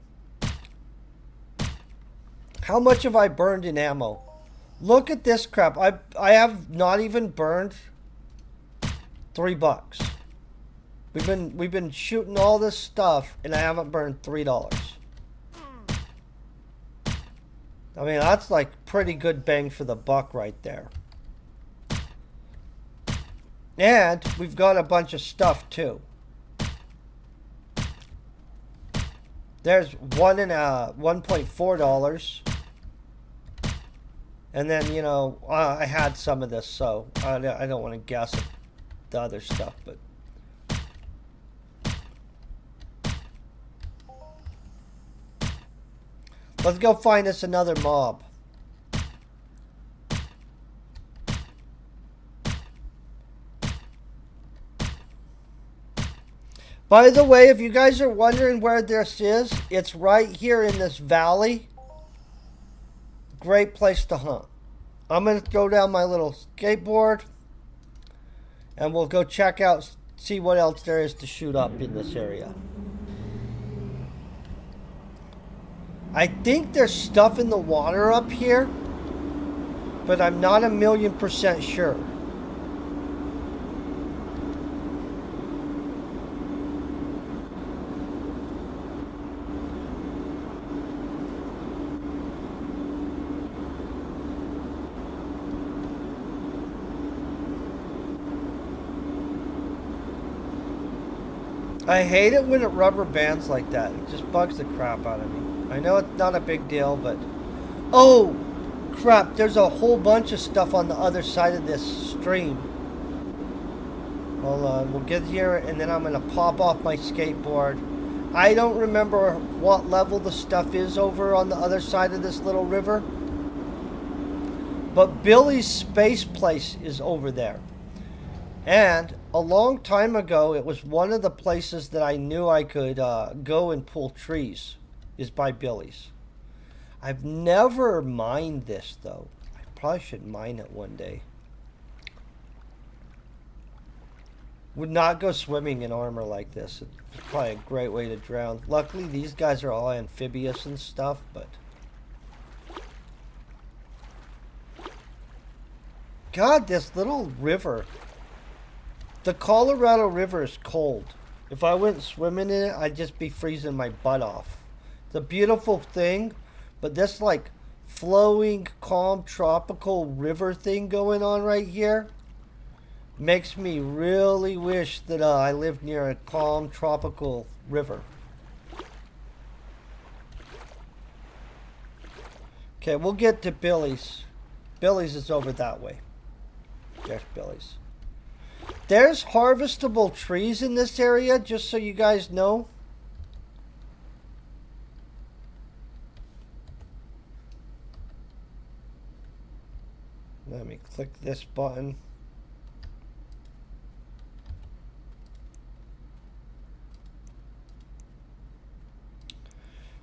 How much have I burned in ammo? Look at this crap. I have not even burned $3. We've been shooting all this stuff, and I haven't burned $3. I mean, that's like pretty good bang for the buck right there. And we've got a bunch of stuff too. There's $1.4. And then, you know, I had some of this, so I don't want to guess at the other stuff, but let's go find us another mob. By the way, if you guys are wondering where this is, it's right here in this valley. Great place to hunt. I'm going to go down my little skateboard and we'll go check out, see what else there is to shoot up in this area. I think there's stuff in the water up here, but I'm not 1,000,000% sure. I hate it when it rubber bands like that. It just bugs the crap out of me. I know it's not a big deal, but... Oh! Crap, there's a whole bunch of stuff on the other side of this stream. Hold on, we'll get here and then I'm going to pop off my skateboard. I don't remember what level the stuff is over on the other side of this little river. But Billy's space place is over there. And a long time ago, it was one of the places that I knew I could go and pull trees, is by Billies. I've never mined this, though. I probably should mine it one day. Would not go swimming in armor like this. It's probably a great way to drown. Luckily, these guys are all amphibious and stuff, but... God, this little river... The Colorado River is cold. If I went swimming in it, I'd just be freezing my butt off. It's a beautiful thing, but this like flowing, calm, tropical river thing going on right here makes me really wish that I lived near a calm, tropical river. Okay, we'll get to Billy's. Billy's is over that way. There's Billy's. There's harvestable trees in this area, just so you guys know. Let me click this button.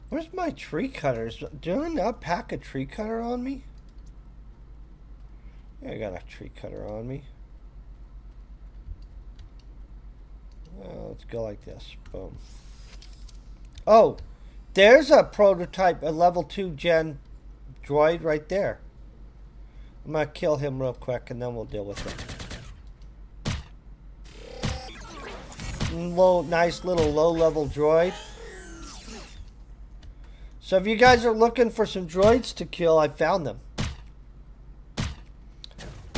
Where's my tree cutters? Do I not pack a tree cutter on me? Yeah, I got a tree cutter on me. Let's go like this. Boom. Oh, there's a prototype, a level 2 gen droid right there. I'm going to kill him real quick and then we'll deal with him. Nice little low-level droid. So if you guys are looking for some droids to kill, I found them.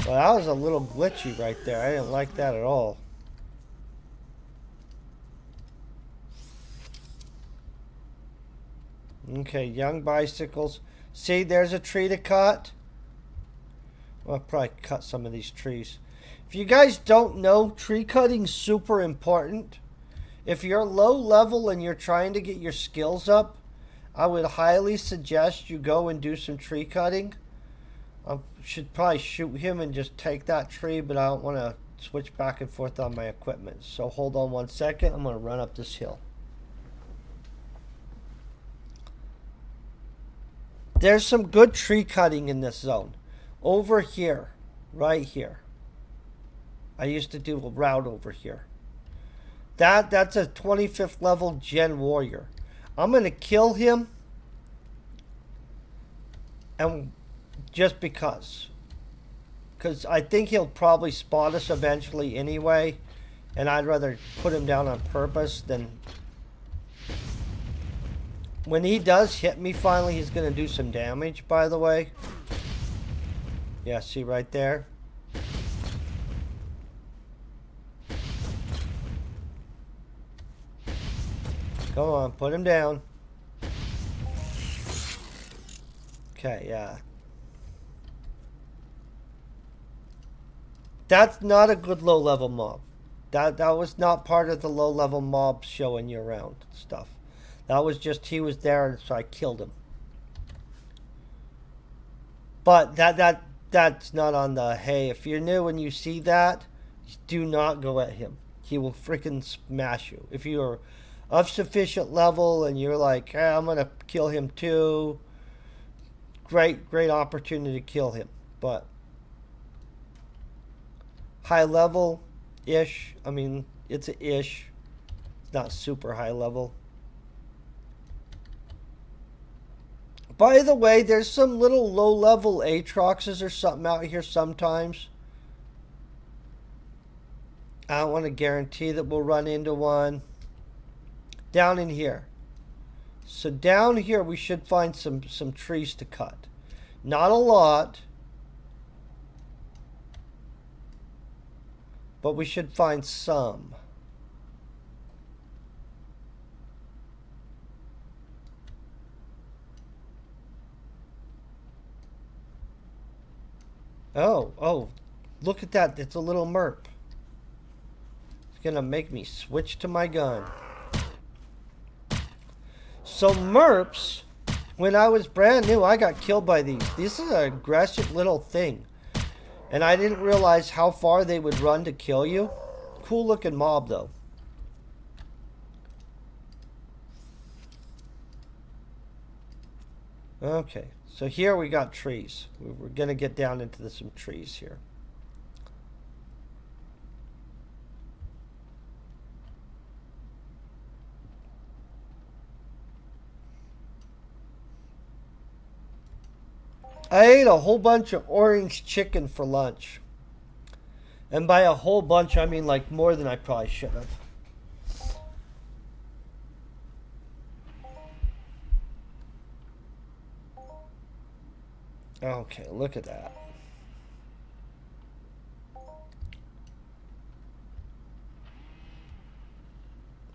Well, that was a little glitchy right there. I didn't like that at all. Okay, young bicycles. See, there's a tree to cut. Well, I'll probably cut some of these trees. If you guys don't know, tree cutting's super important. If you're low level and you're trying to get your skills up, I would highly suggest you go and do some tree cutting. I should probably shoot him and just take that tree, but I don't want to switch back and forth on my equipment. So hold on one second. I'm going to run up this hill. There's some good tree cutting in this zone. Over here, right here. I used to do a route over here. That's a 25th level Gen Warrior. I'm going to kill him. And just because. Because I think he'll probably spot us eventually anyway. And I'd rather put him down on purpose than... When he does hit me finally, he's going to do some damage, by the way. Yeah, see right there? Come on, put him down. Okay, yeah. That's not a good low-level mob. That was not part of the low-level mob showing you around stuff. That was just he was there, and so I killed him. But that's not on the hey. If you're new and you see that, do not go at him. he will freaking smash you. If you're of sufficient level and you're like, I'm gonna kill him too, great opportunity to kill him. But high level ish, I mean, it's a ish, it's not super high level. By the way, there's some little low level Aatroxes or something out here sometimes. I don't want to guarantee that we'll run into one. Down in here. So down here we should find some trees to cut. Not a lot. But we should find some. Oh, look at that. It's a little merp. It's going to make me switch to my gun. So merps, when I was brand new, I got killed by these. This is an aggressive little thing. And I didn't realize how far they would run to kill you. Cool looking mob though. Okay, so here we got trees. We're going to get down into some trees here. I ate a whole bunch of orange chicken for lunch. And by a whole bunch, I mean like more than I probably should have. Okay, look at that.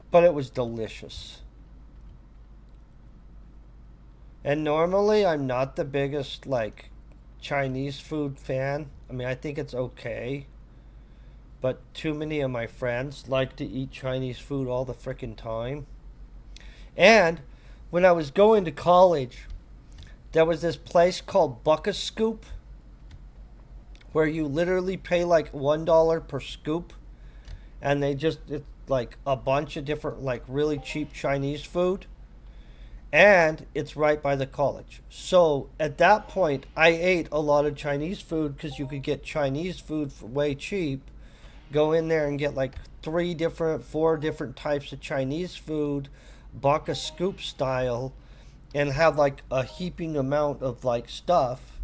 But it was delicious. And normally I'm not the biggest like Chinese food fan. I mean, I think it's okay. But too many of my friends like to eat Chinese food all the frickin' time. And when I was going to college, there was this place called Buck-a Scoop where you literally pay like $1 per scoop, and it's like a bunch of different like really cheap Chinese food, and it's right by the college. So at that point I ate a lot of Chinese food because you could get Chinese food for way cheap. Go in there and get like 4 different types of Chinese food, Buck-a Scoop style, and have like a heaping amount of like stuff.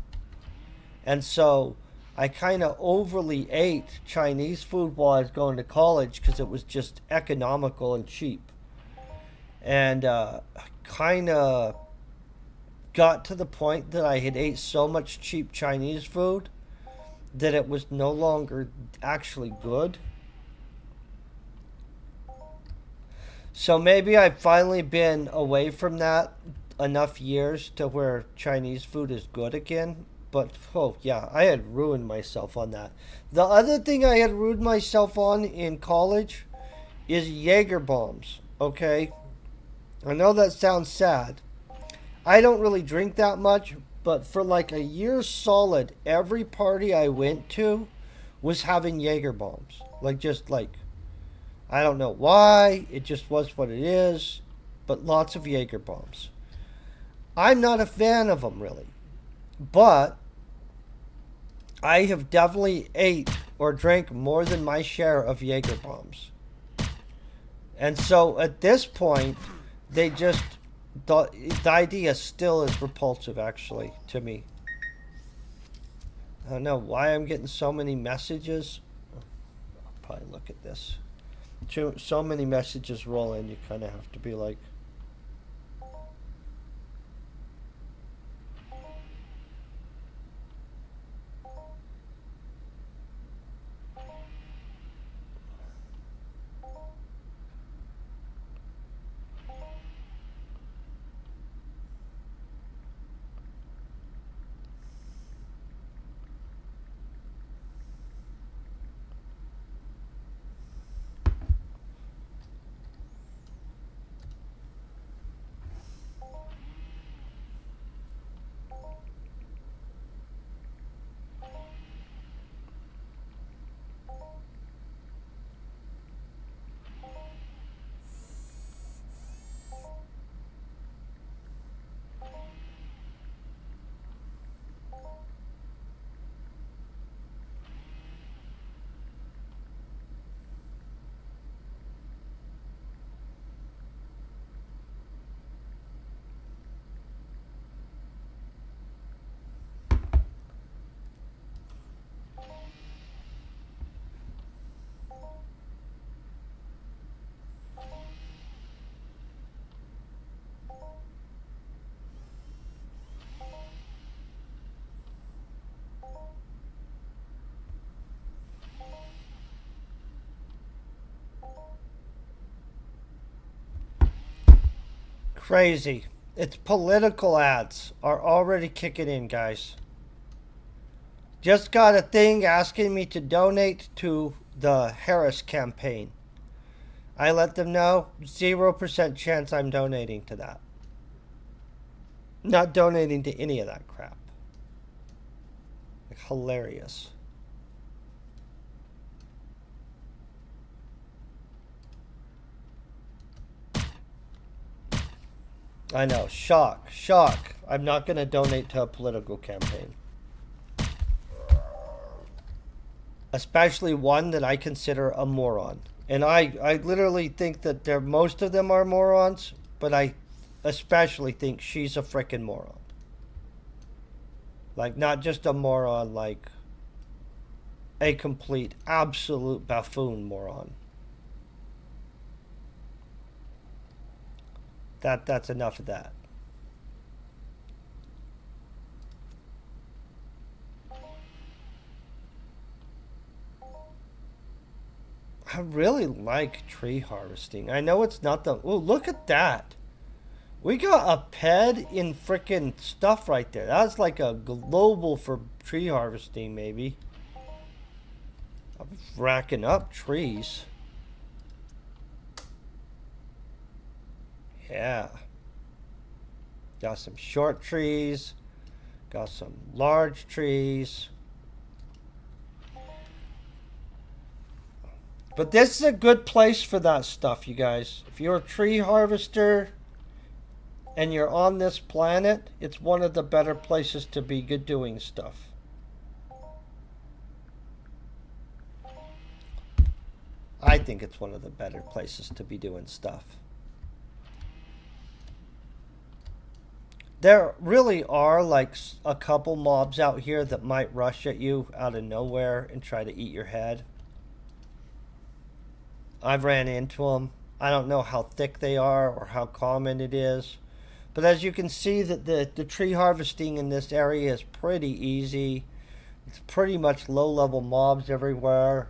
And so I kind of overly ate Chinese food while I was going to college because it was just economical and cheap. And kind of got to the point that I had ate so much cheap Chinese food that it was no longer actually good. So maybe I've finally been away from that enough years to where Chinese food is good again. But, oh yeah, I had ruined myself on that. The other thing I had ruined myself on in college is Jaeger bombs, okay? I know that sounds sad. I don't really drink that much, but for like a year solid, every party I went to was having Jaeger bombs. Like, just like, I don't know why, it just was what it is, but lots of Jaeger bombs. I'm not a fan of them really, but I have definitely ate or drank more than my share of Jaeger bombs. And so at this point, they just, the idea still is repulsive actually to me. I don't know why I'm getting so many messages. I'll probably look at this. So many messages roll in, you kind of have to be like, Crazy. It's political ads are already kicking in, guys. Just got a thing asking me to donate to the Harris campaign. I let them know 0% chance I'm donating to that. Not donating to any of that crap. Like, hilarious. I know. Shock. Shock. I'm not going to donate to a political campaign. Especially one that I consider a moron. And I literally think that most of them are morons, but I especially think she's a frickin' moron. Like, not just a moron, like a complete, absolute buffoon moron. That's enough of that. I really like tree harvesting. I know it's not the... Oh, look at that. We got a ped in frickin' stuff right there. That's like a global for tree harvesting, maybe. I'm racking up trees. Yeah. Got some short trees. Got some large trees. But this is a good place for that stuff, you guys. If you're a tree harvester and you're on this planet, it's one of the better places to be doing stuff. I think it's one of the better places to be doing stuff. There really are like a couple mobs out here that might rush at you out of nowhere and try to eat your head. I've ran into them. I don't know how thick they are or how common it is. But as you can see, that the tree harvesting in this area is pretty easy. It's pretty much low-level mobs everywhere.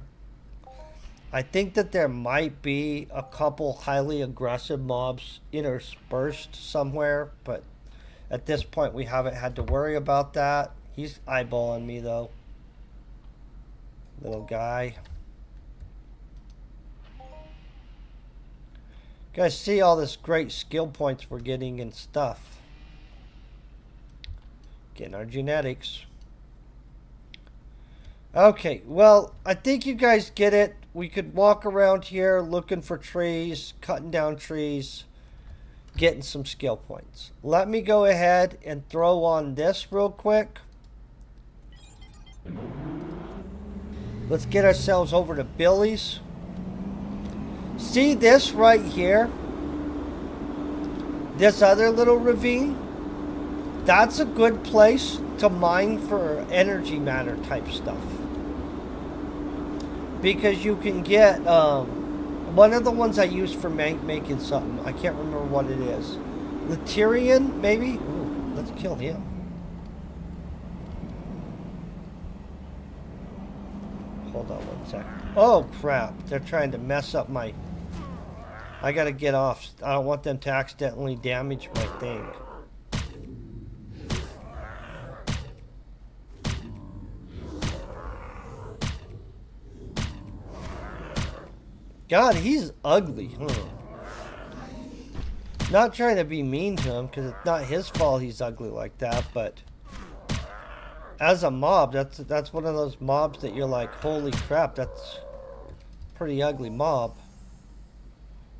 I think that there might be a couple highly aggressive mobs interspersed somewhere, but at this point we haven't had to worry about that. He's eyeballing me though. Little guy. You guys see all this great skill points we're getting and stuff. Getting our genetics. Okay, well, I think you guys get it. We could walk around here looking for trees, cutting down trees, getting some skill points. Let me go ahead and throw on this real quick. Let's get ourselves over to Billies. See this right here? This other little ravine? That's a good place to mine for energy matter type stuff. Because you can get, one of the ones I use for making something. I can't remember what it is. Laterian, maybe? Ooh, let's kill him. Hold on one sec. Oh, crap. They're trying to mess up my... I gotta get off. I don't want them to accidentally damage my thing. God, he's ugly. Not trying to be mean to him, because it's not his fault he's ugly like that, but as a mob, that's one of those mobs that you're like, holy crap, that's a pretty ugly mob.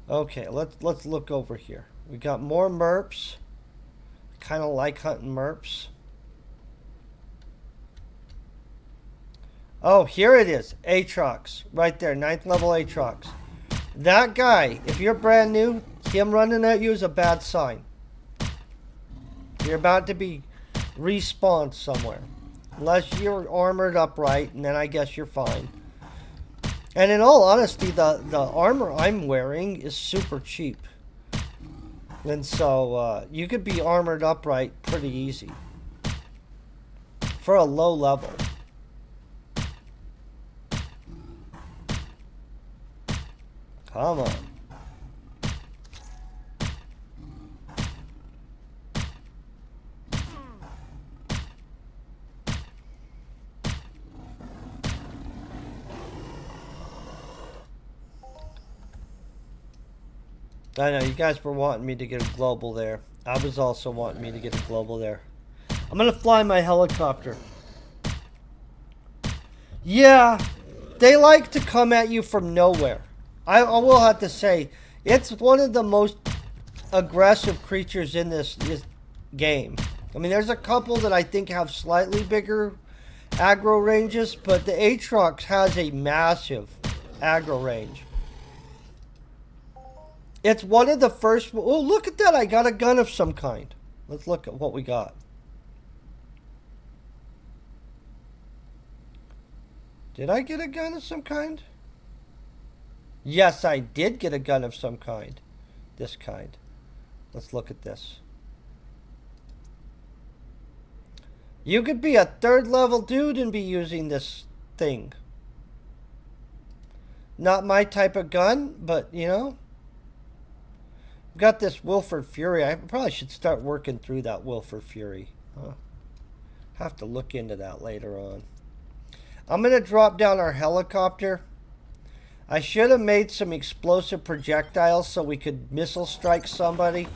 Okay, let's look over here. We got more merps. Kind of like hunting merps. Oh, here it is. Aatrox. Right there. 9th level Aatrox. That guy, if you're brand new, him running at you is a bad sign. You're about to be respawned somewhere. Unless you're armored up right, and then I guess you're fine. And in all honesty, the armor I'm wearing is super cheap. And so, you could be armored up right pretty easy. For a low level. Come on. I know, you guys were wanting me to get a global there. I was also wanting me to get a global there. I'm gonna fly my helicopter. Yeah, they like to come at you from nowhere. I will have to say, it's one of the most aggressive creatures in this game. I mean, there's a couple that I think have slightly bigger aggro ranges, but the Aatrox has a massive aggro range. It's one of the first... Oh, look at that. I got a gun of some kind. Let's look at what we got. Did I get a gun of some kind? Yes, I did get a gun of some kind. This kind. Let's look at this. You could be a third level dude and be using this thing. Not my type of gun, but you know. I've got this Wilford Fury. I probably should start working through that Wilford Fury. Have to look into that later on. I'm going to drop down our helicopter. I should have made some explosive projectiles so we could missile strike somebody.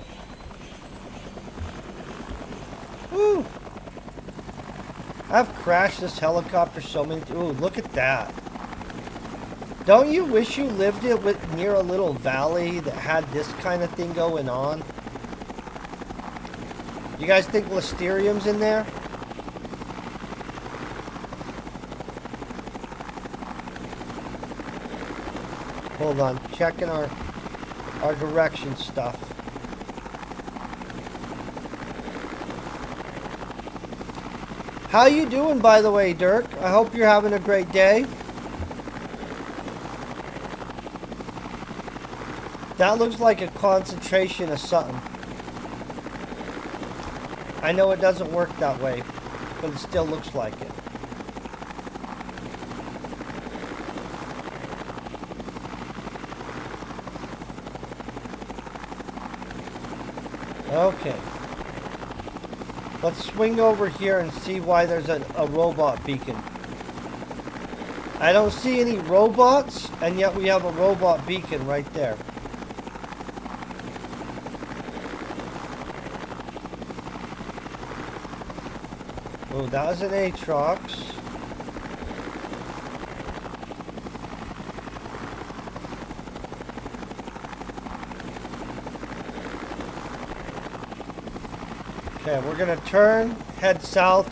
Woo! I've crashed this helicopter so many... Ooh, look at that. Don't you wish you lived near a little valley that had this kind of thing going on? You guys think Listerium's in there? Hold on, checking our direction stuff. How you doing, by the way, Dirk? I hope you're having a great day. That looks like a concentration of something. I know it doesn't work that way, but it still looks like it. Okay. Let's swing over here and see why there's a robot beacon. I don't see any robots, and yet we have a robot beacon right there. Oh, that was an Aatrox. Okay, we're gonna turn, head south.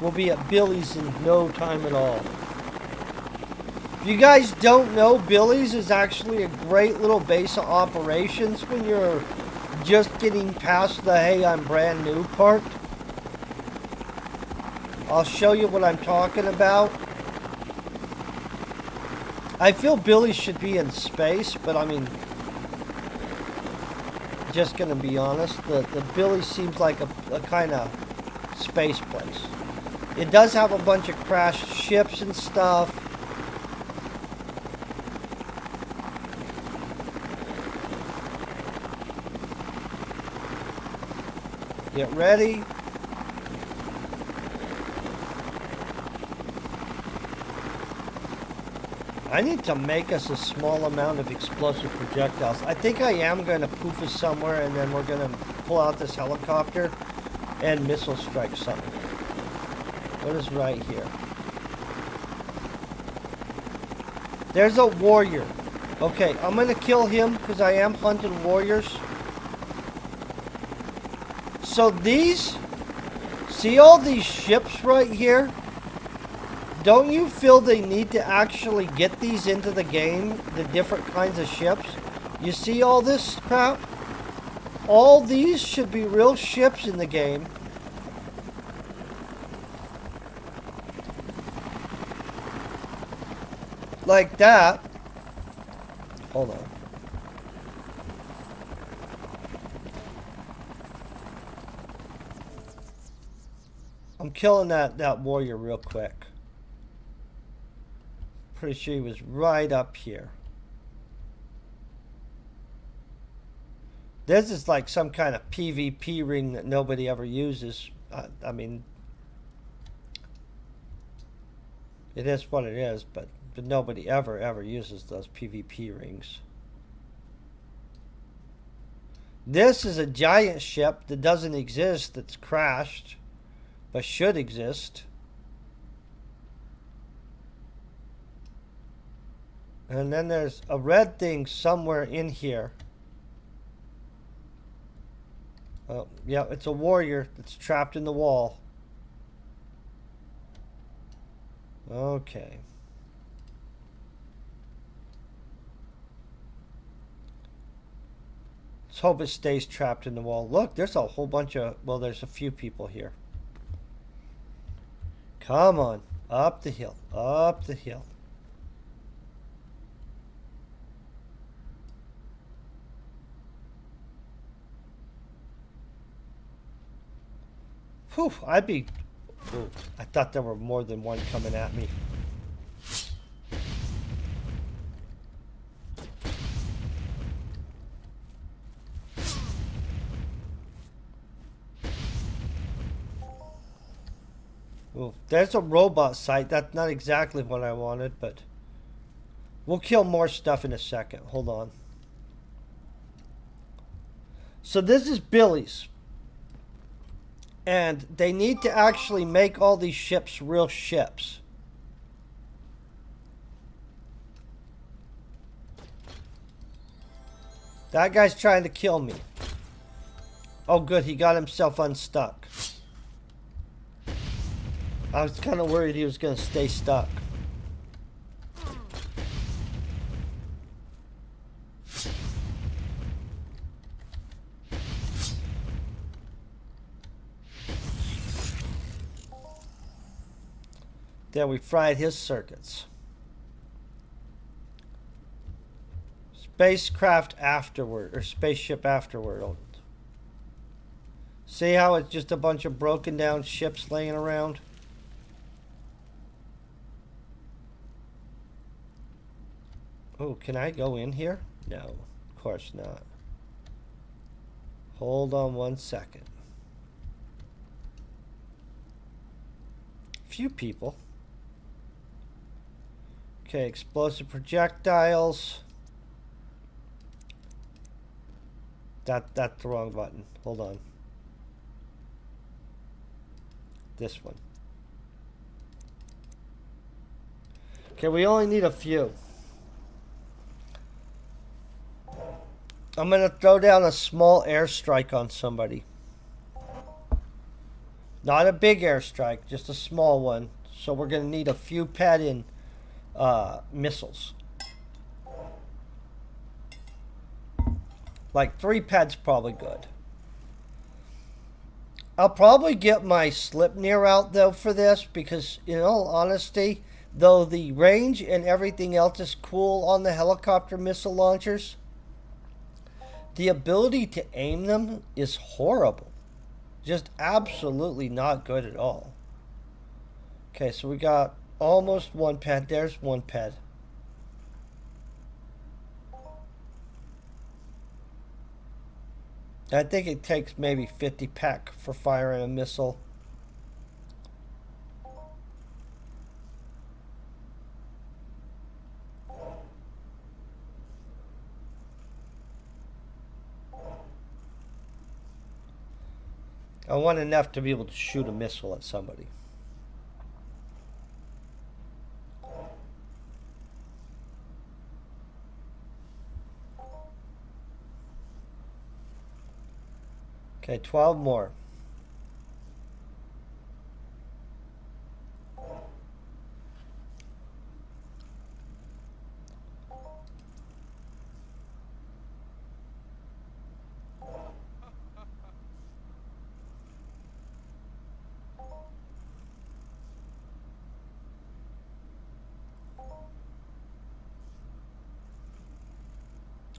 We'll be at Billies in no time at all. If you guys don't know, Billies is actually a great little base of operations when you're just getting past the hey, I'm brand new part. I'll show you what I'm talking about. I feel Billies should be in space, but I mean, just gonna be honest, the Billies seems like a kind of space place. It does have a bunch of crashed ships and stuff. Get ready. I need to make us a small amount of explosive projectiles. I think I am going to poof us somewhere, and then we're going to pull out this helicopter and missile strike something. What is right here? There's a warrior. Okay, I'm going to kill him because I am hunting warriors. So these... See all these ships right here? Don't you feel they need to actually get these into the game? The different kinds of ships? You see all this crap? All these should be real ships in the game. Like that. Hold on. I'm killing that warrior real quick. Pretty sure he was right up here. This is like some kind of PvP ring that nobody ever uses. I mean, it is what it is, but nobody ever uses those PvP rings. This is a giant ship that doesn't exist, that's crashed, but should exist. And then there's a red thing somewhere in here. Oh, yeah, it's a warrior that's trapped in the wall. Okay. Let's hope it stays trapped in the wall. Look, there's a whole bunch of... Well, there's a few people here. Come on. Up the hill. Up the hill. Whew, I'd be... Ooh, I thought there were more than one coming at me. Ooh, there's a robot site. That's not exactly what I wanted, but... We'll kill more stuff in a second. Hold on. So this is Billies. And they need to actually make all these ships real ships. That guy's trying to kill me. Oh good, he got himself unstuck. I was kind of worried he was going to stay stuck. There, we fried his circuits. Spacecraft afterward, or spaceship afterward. See how it's just a bunch of broken down ships laying around? Oh, can I go in here? No, of course not. Hold on one second. Few people. Okay, explosive projectiles. That's the wrong button. Hold on. This one. Okay, we only need a few. I'm gonna throw down a small airstrike on somebody. Not a big airstrike, just a small one. So we're gonna need a few pad-in missiles. Like 3 pads probably good. I'll probably get my Slipnir out though for this because in all honesty, though the range and everything else is cool on the helicopter missile launchers, the ability to aim them is horrible. Just absolutely not good at all. Okay, so we got almost 1 pad. There's 1 pad. I think it takes maybe 50 pec for firing a missile. I want enough to be able to shoot a missile at somebody. Okay, 12 more.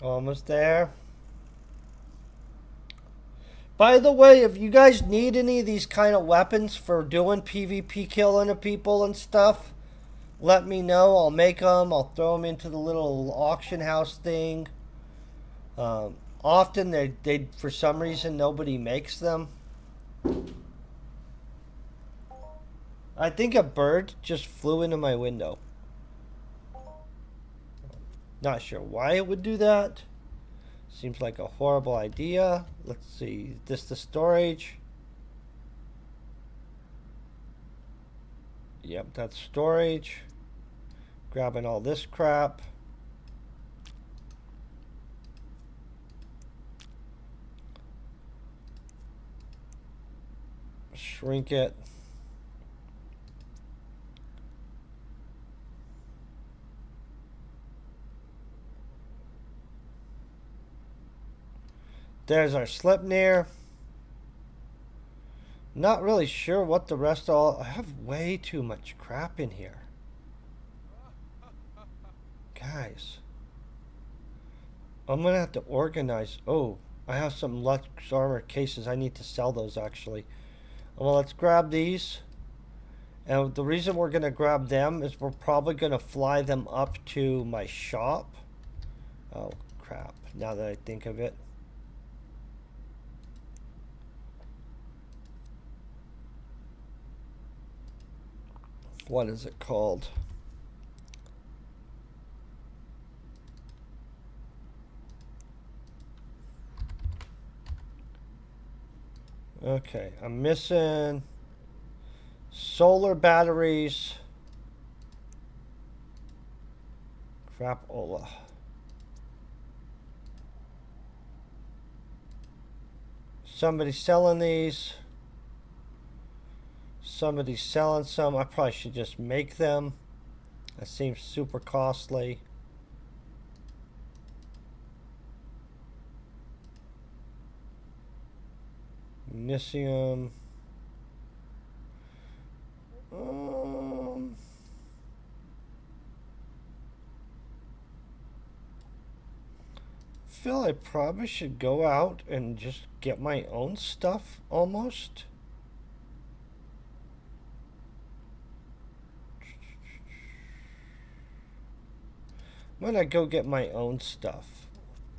Almost there. By the way, if you guys need any of these kind of weapons for doing PvP killing of people and stuff, let me know. I'll make them. I'll throw them into the little auction house thing. Often they for some reason nobody makes them. I think a bird just flew into my window. Not sure why it would do that. Seems like a horrible idea. Let's see. This the storage. Yep, that's storage. Grabbing all this crap. Shrink it. There's our Slipnir. Not really sure what the rest all... I have way too much crap in here. Guys. I'm going to have to organize... Oh, I have some Lux Armor cases. I need to sell those, actually. Well, let's grab these. And the reason we're going to grab them is we're probably going to fly them up to my shop. Oh, crap. Now that I think of it. What is it called? Okay, I'm missing solar batteries. Crapola. Somebody's selling these. Somebody's selling some. I probably should just make them. That seems super costly. Magnesium. Feel I probably should go out and just get my own stuff almost. I'm gonna go get my own stuff.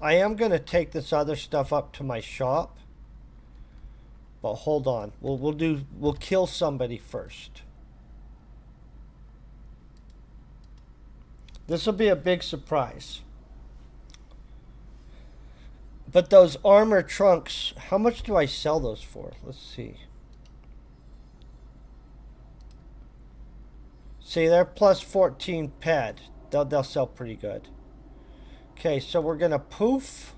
I am gonna take this other stuff up to my shop. But hold on. We'll kill somebody first. This will be a big surprise. But those armor trunks, how much do I sell those for? Let's see. See, they're plus 14 ped. They'll sell pretty good. Okay, so we're gonna poof.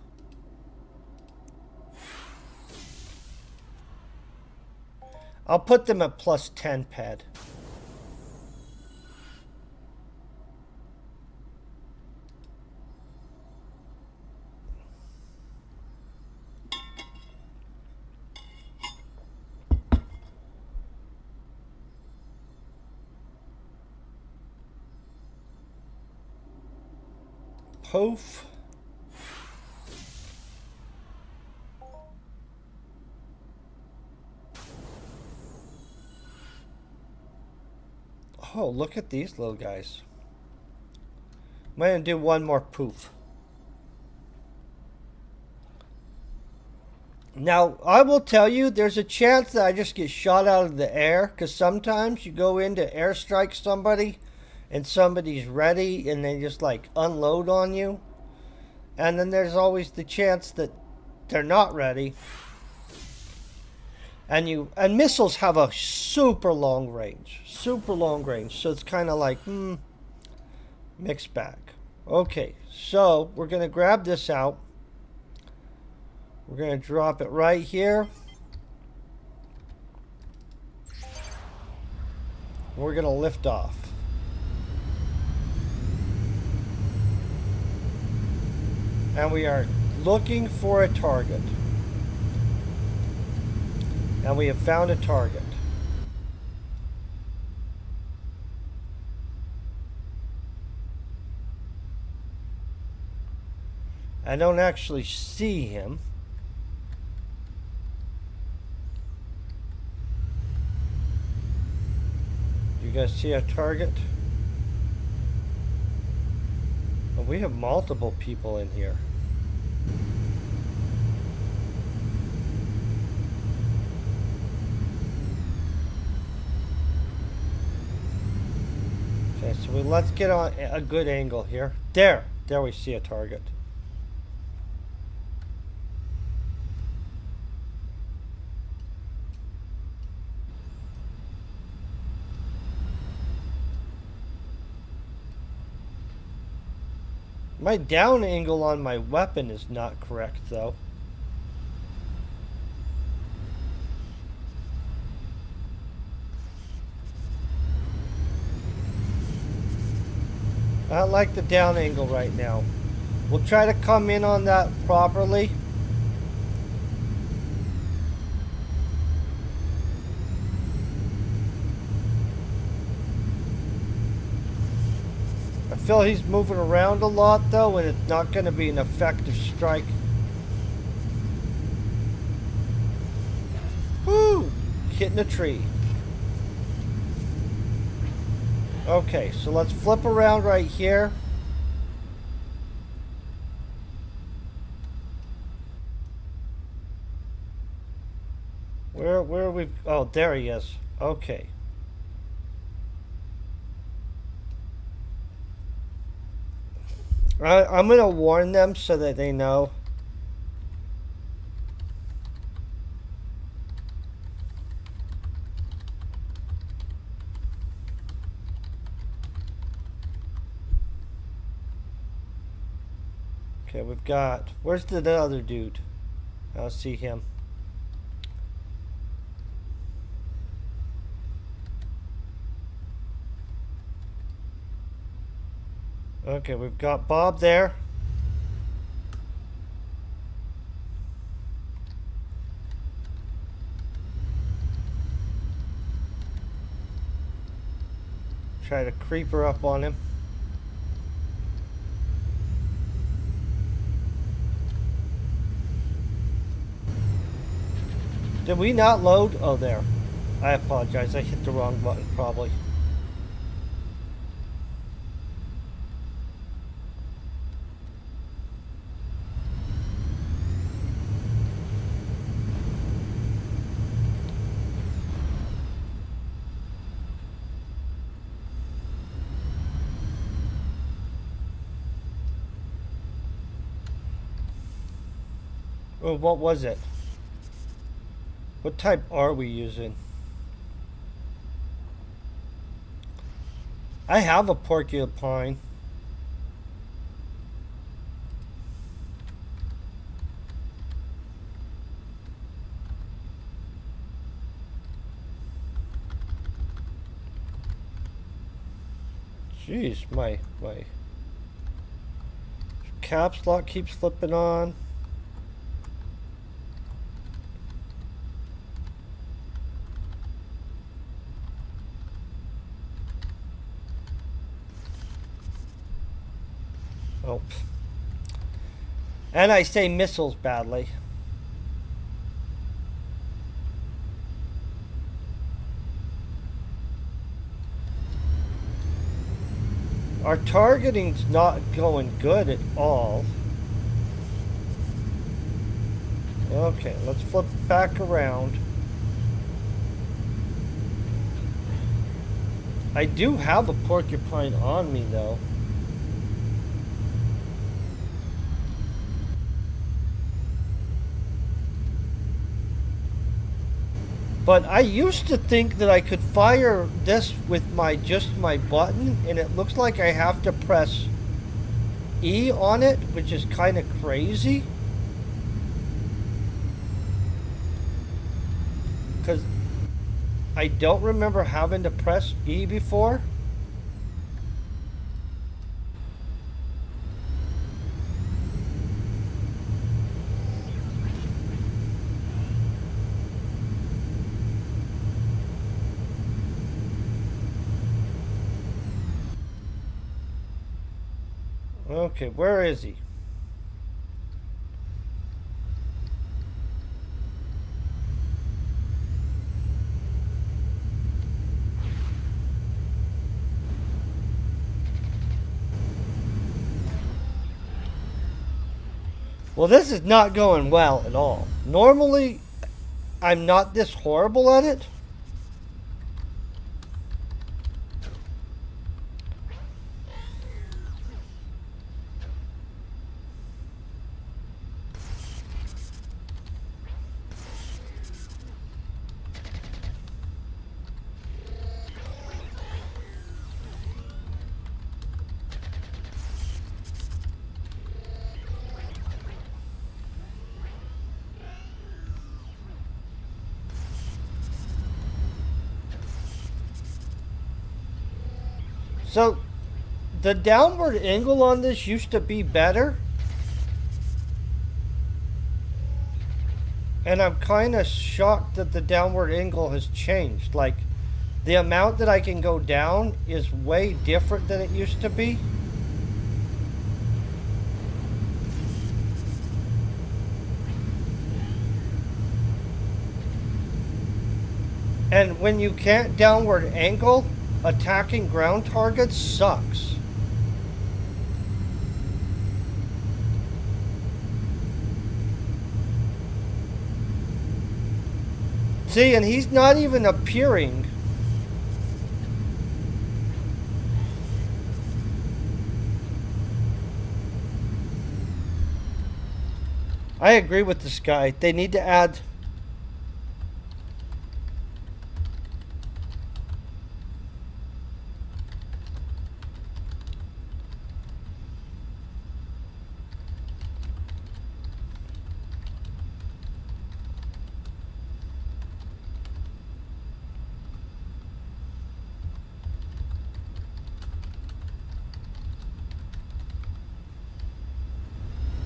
I'll put them at plus 10 ped. Poof. Oh, look at these little guys. I'm going to do one more poof. Now, I will tell you, there's a chance that I just get shot out of the air, because sometimes you go in to airstrike somebody, and somebody's ready, and they just, like, unload on you. And then there's always the chance that they're not ready. And missiles have a super long range. Super long range. So it's kind of like, mixed bag. Okay, so we're going to grab this out. We're going to drop it right here. We're going to lift off. And we are looking for a target. And we have found a target. I don't actually see him. You guys see a target? Oh, we have multiple people in here. Okay, so let's get on a good angle here. There we see a target. My down angle on my weapon is not correct, though. I don't like the down angle right now. We'll try to come in on that properly. I feel he's moving around a lot, though, and it's not going to be an effective strike. Woo! Hitting a tree. Okay, so let's flip around right here. Where are we? Oh, there he is. Okay. I'm going to warn them so that they know. Okay, we've got... Where's the other dude? I don't see him. Okay, we've got Bob there. Try to creep her up on him. Did we not load? Oh, there. I apologize. I hit the wrong button, probably. Oh, what was it? What type are we using? I have a porcupine. Jeez, my caps lock keeps flipping on. Oh. And I say missiles badly. Our targeting's not going good at all. Okay, let's flip back around. I do have a porcupine on me, though. But I used to think that I could fire this with just my button, and it looks like I have to press E on it, which is kind of crazy. Because I don't remember having to press E before. Okay, where is he? Well, this is not going well at all. Normally, I'm not this horrible at it. So the downward angle on this used to be better. And I'm kind of shocked that the downward angle has changed. Like, the amount that I can go down is way different than it used to be. And when you can't downward angle, attacking ground targets sucks. See, and he's not even appearing. I agree with this guy. They need to add...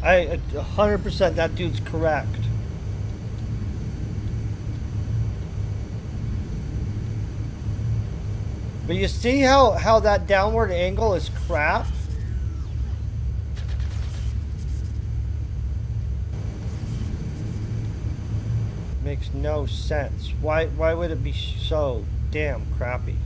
I 100% that dude's correct. But you see how that downward angle is crap? Makes no sense. Why would it be so damn crappy?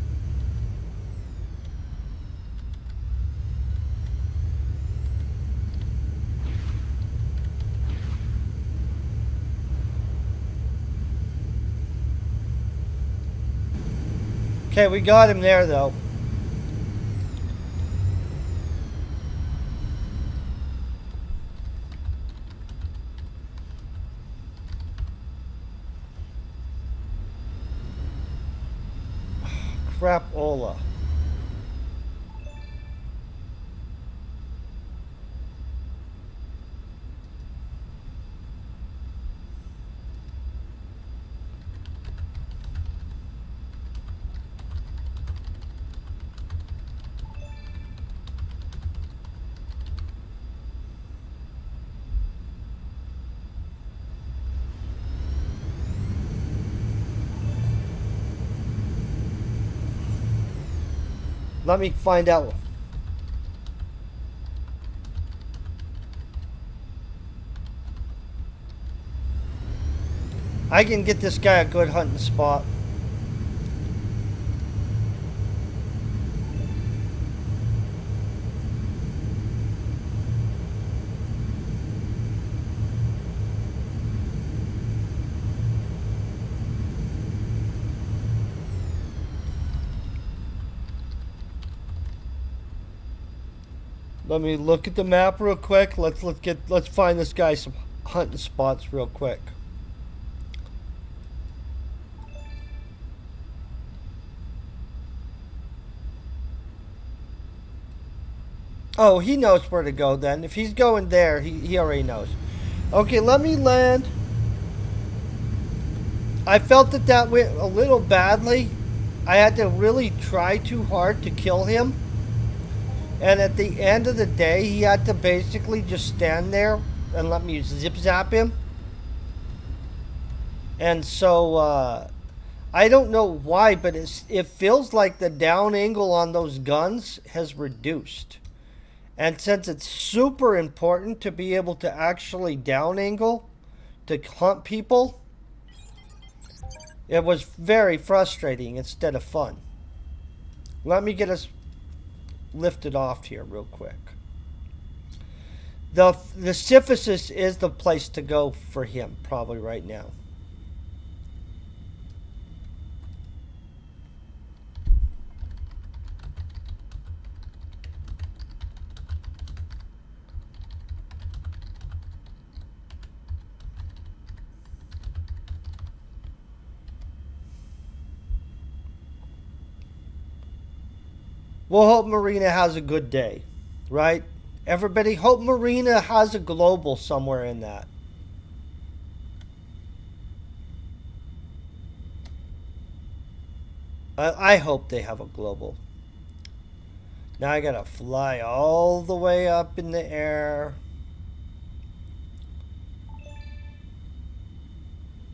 Okay, we got him there though. Crapola. Let me find out. I can get this guy a good hunting spot. Let me look at the map real quick. Let's find this guy some hunting spots real quick. Oh, he knows where to go then. If he's going there, he already knows. Okay, let me land. I felt that went a little badly. I had to really try too hard to kill him. And at the end of the day, he had to basically just stand there and let me zip zap him. And so, I don't know why, but it feels like the down angle on those guns has reduced. And since it's super important to be able to actually down angle to hunt people, it was very frustrating instead of fun. Let me get us lifted off here real quick. The Syphilis is the place to go for him probably right now. We'll hope Marina has a good day, right? Everybody, hope Marina has a global somewhere in that. I hope they have a global. Now I gotta fly all the way up in the air.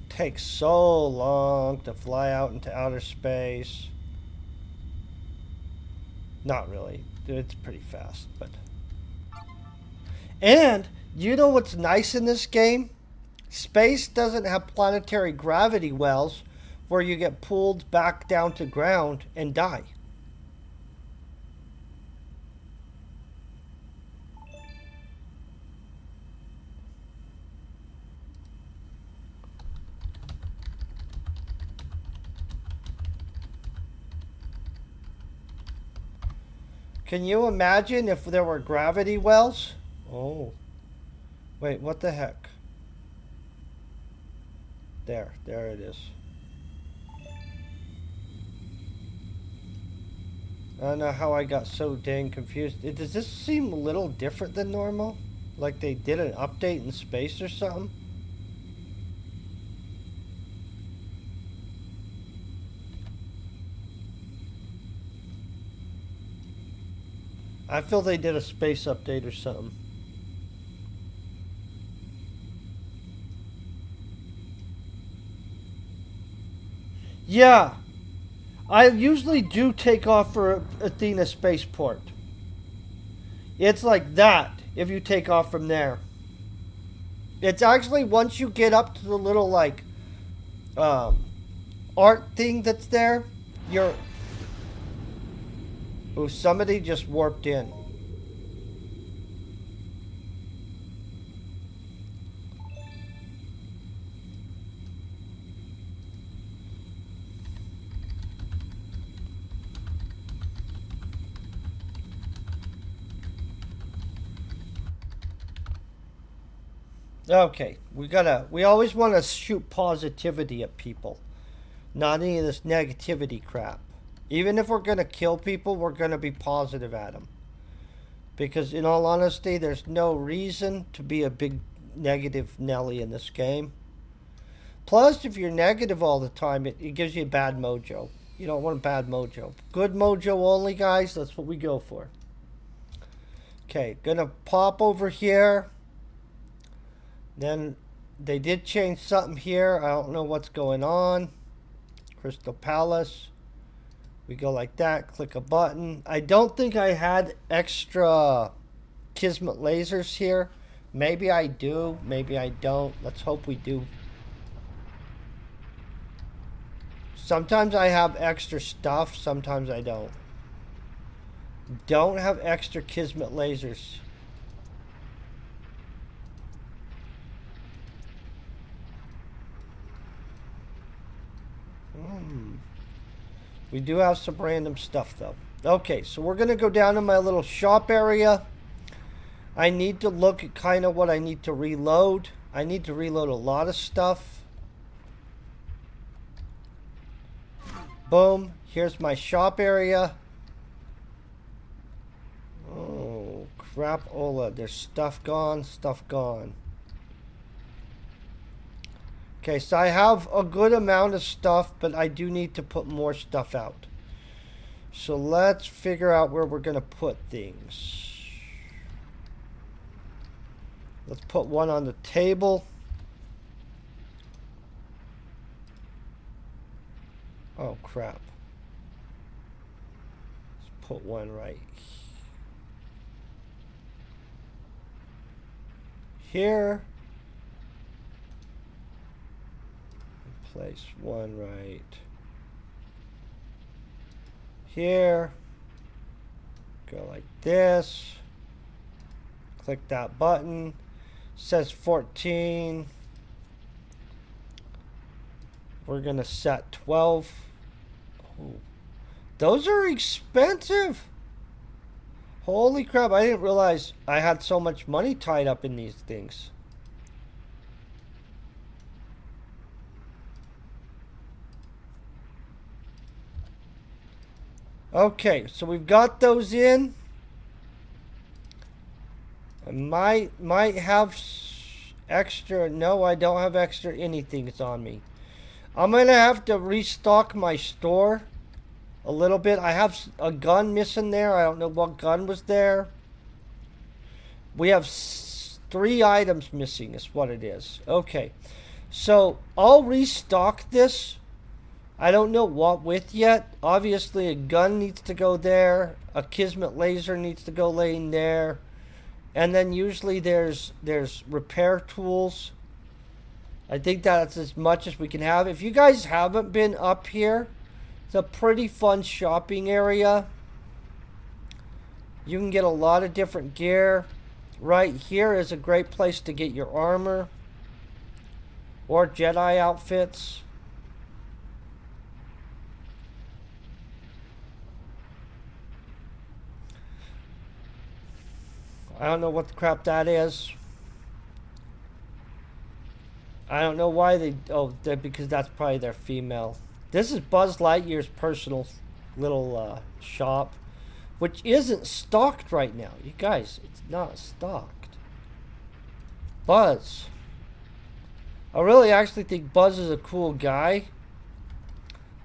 Takes so long to fly out into outer space. Not really. It's pretty fast, but... And, you know what's nice in this game? Space doesn't have planetary gravity wells where you get pulled back down to ground and die. Can you imagine if there were gravity wells? Oh. Wait, what the heck? There it is. I don't know how I got so dang confused. Does this seem a little different than normal? Like they did an update in space or something? I feel they did a space update or something. Yeah, I usually do take off for Athena spaceport. It's like that if you take off from there. It's actually once you get up to the little like art thing that's there, you're... Oh, somebody just warped in. Okay, we always want to shoot positivity at people. Not any of this negativity crap. Even if we're gonna kill people, we're gonna be positive at them. Because in all honesty, there's no reason to be a big negative Nelly in this game. Plus, if you're negative all the time, it gives you bad mojo. You don't want a bad mojo. Good mojo only, guys. That's what we go for. Okay, gonna pop over here. Then they did change something here. I don't know what's going on. Crystal Palace. We go like that. Click a button. I don't think I had extra Kismet lasers here. Maybe I do. Maybe I don't. Let's hope we do. Sometimes I have extra stuff. Sometimes I don't. Don't have extra Kismet lasers. We do have some random stuff though. Okay, so we're going to go down to my little shop area. I need to look at kind of what I need to reload. I need to reload a lot of stuff. Boom. Here's my shop area. Oh, crap-ola. There's stuff gone, stuff gone. Okay, so I have a good amount of stuff, but I do need to put more stuff out. So let's figure out where we're going to put things. Let's put one on the table. Oh, crap. Let's put one right here. Place one right here. Go like this. Click that button. Says 14. We're gonna set 12. Ooh. Those are expensive. Holy crap, I didn't realize I had so much money tied up in these things. Okay, so we've got those in. I might have extra. No, I don't have extra anything on me. I'm gonna have to restock my store a little bit. I have a gun missing there. I don't know what gun was there. We have 3 items missing is what it is. Okay. So I'll restock this. I don't know what with yet. Obviously a gun needs to go there. A Kismet laser needs to go laying there. And then usually there's repair tools. I think that's as much as we can have. If you guys haven't been up here, it's a pretty fun shopping area. You can get a lot of different gear. Right here is a great place to get your armor or Jedi outfits. I don't know what the crap that is. I don't know why they... Oh, because that's probably their female. This is Buzz Lightyear's personal little shop, which isn't stocked right now. You guys, it's not stocked. Buzz. I really actually think Buzz is a cool guy.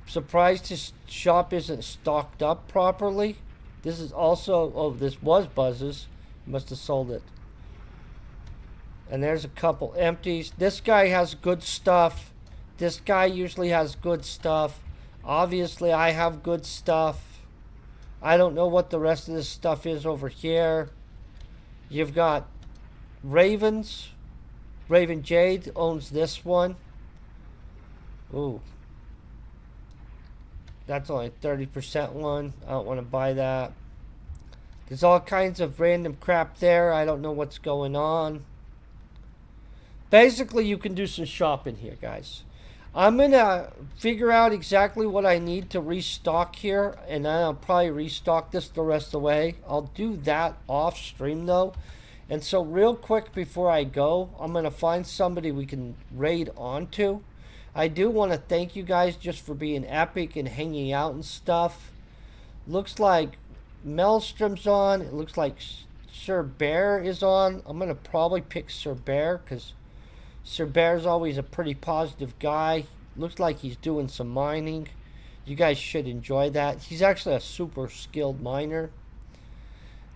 I'm surprised his shop isn't stocked up properly. This is also... Oh, this was Buzz's. Must have sold it. And there's a couple empties. This guy has good stuff. This guy usually has good stuff. Obviously, I have good stuff. I don't know what the rest of this stuff is over here. You've got Ravens. Raven Jade owns this one. Ooh. That's only a 30% one. I don't want to buy that. There's all kinds of random crap there. I don't know what's going on. Basically, you can do some shopping here, guys. I'm going to figure out exactly what I need to restock here. And then I'll probably restock this the rest of the way. I'll do that off stream, though. And so real quick before I go, I'm going to find somebody we can raid onto. I do want to thank you guys just for being epic and hanging out and stuff. Looks like Maelstrom's on. It looks like Sir Bear is on. I'm going to probably pick Sir Bear because Sir Bear's always a pretty positive guy. Looks like he's doing some mining. You guys should enjoy that. He's actually a super skilled miner.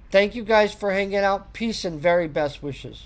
Thank you guys for hanging out. Peace and very best wishes.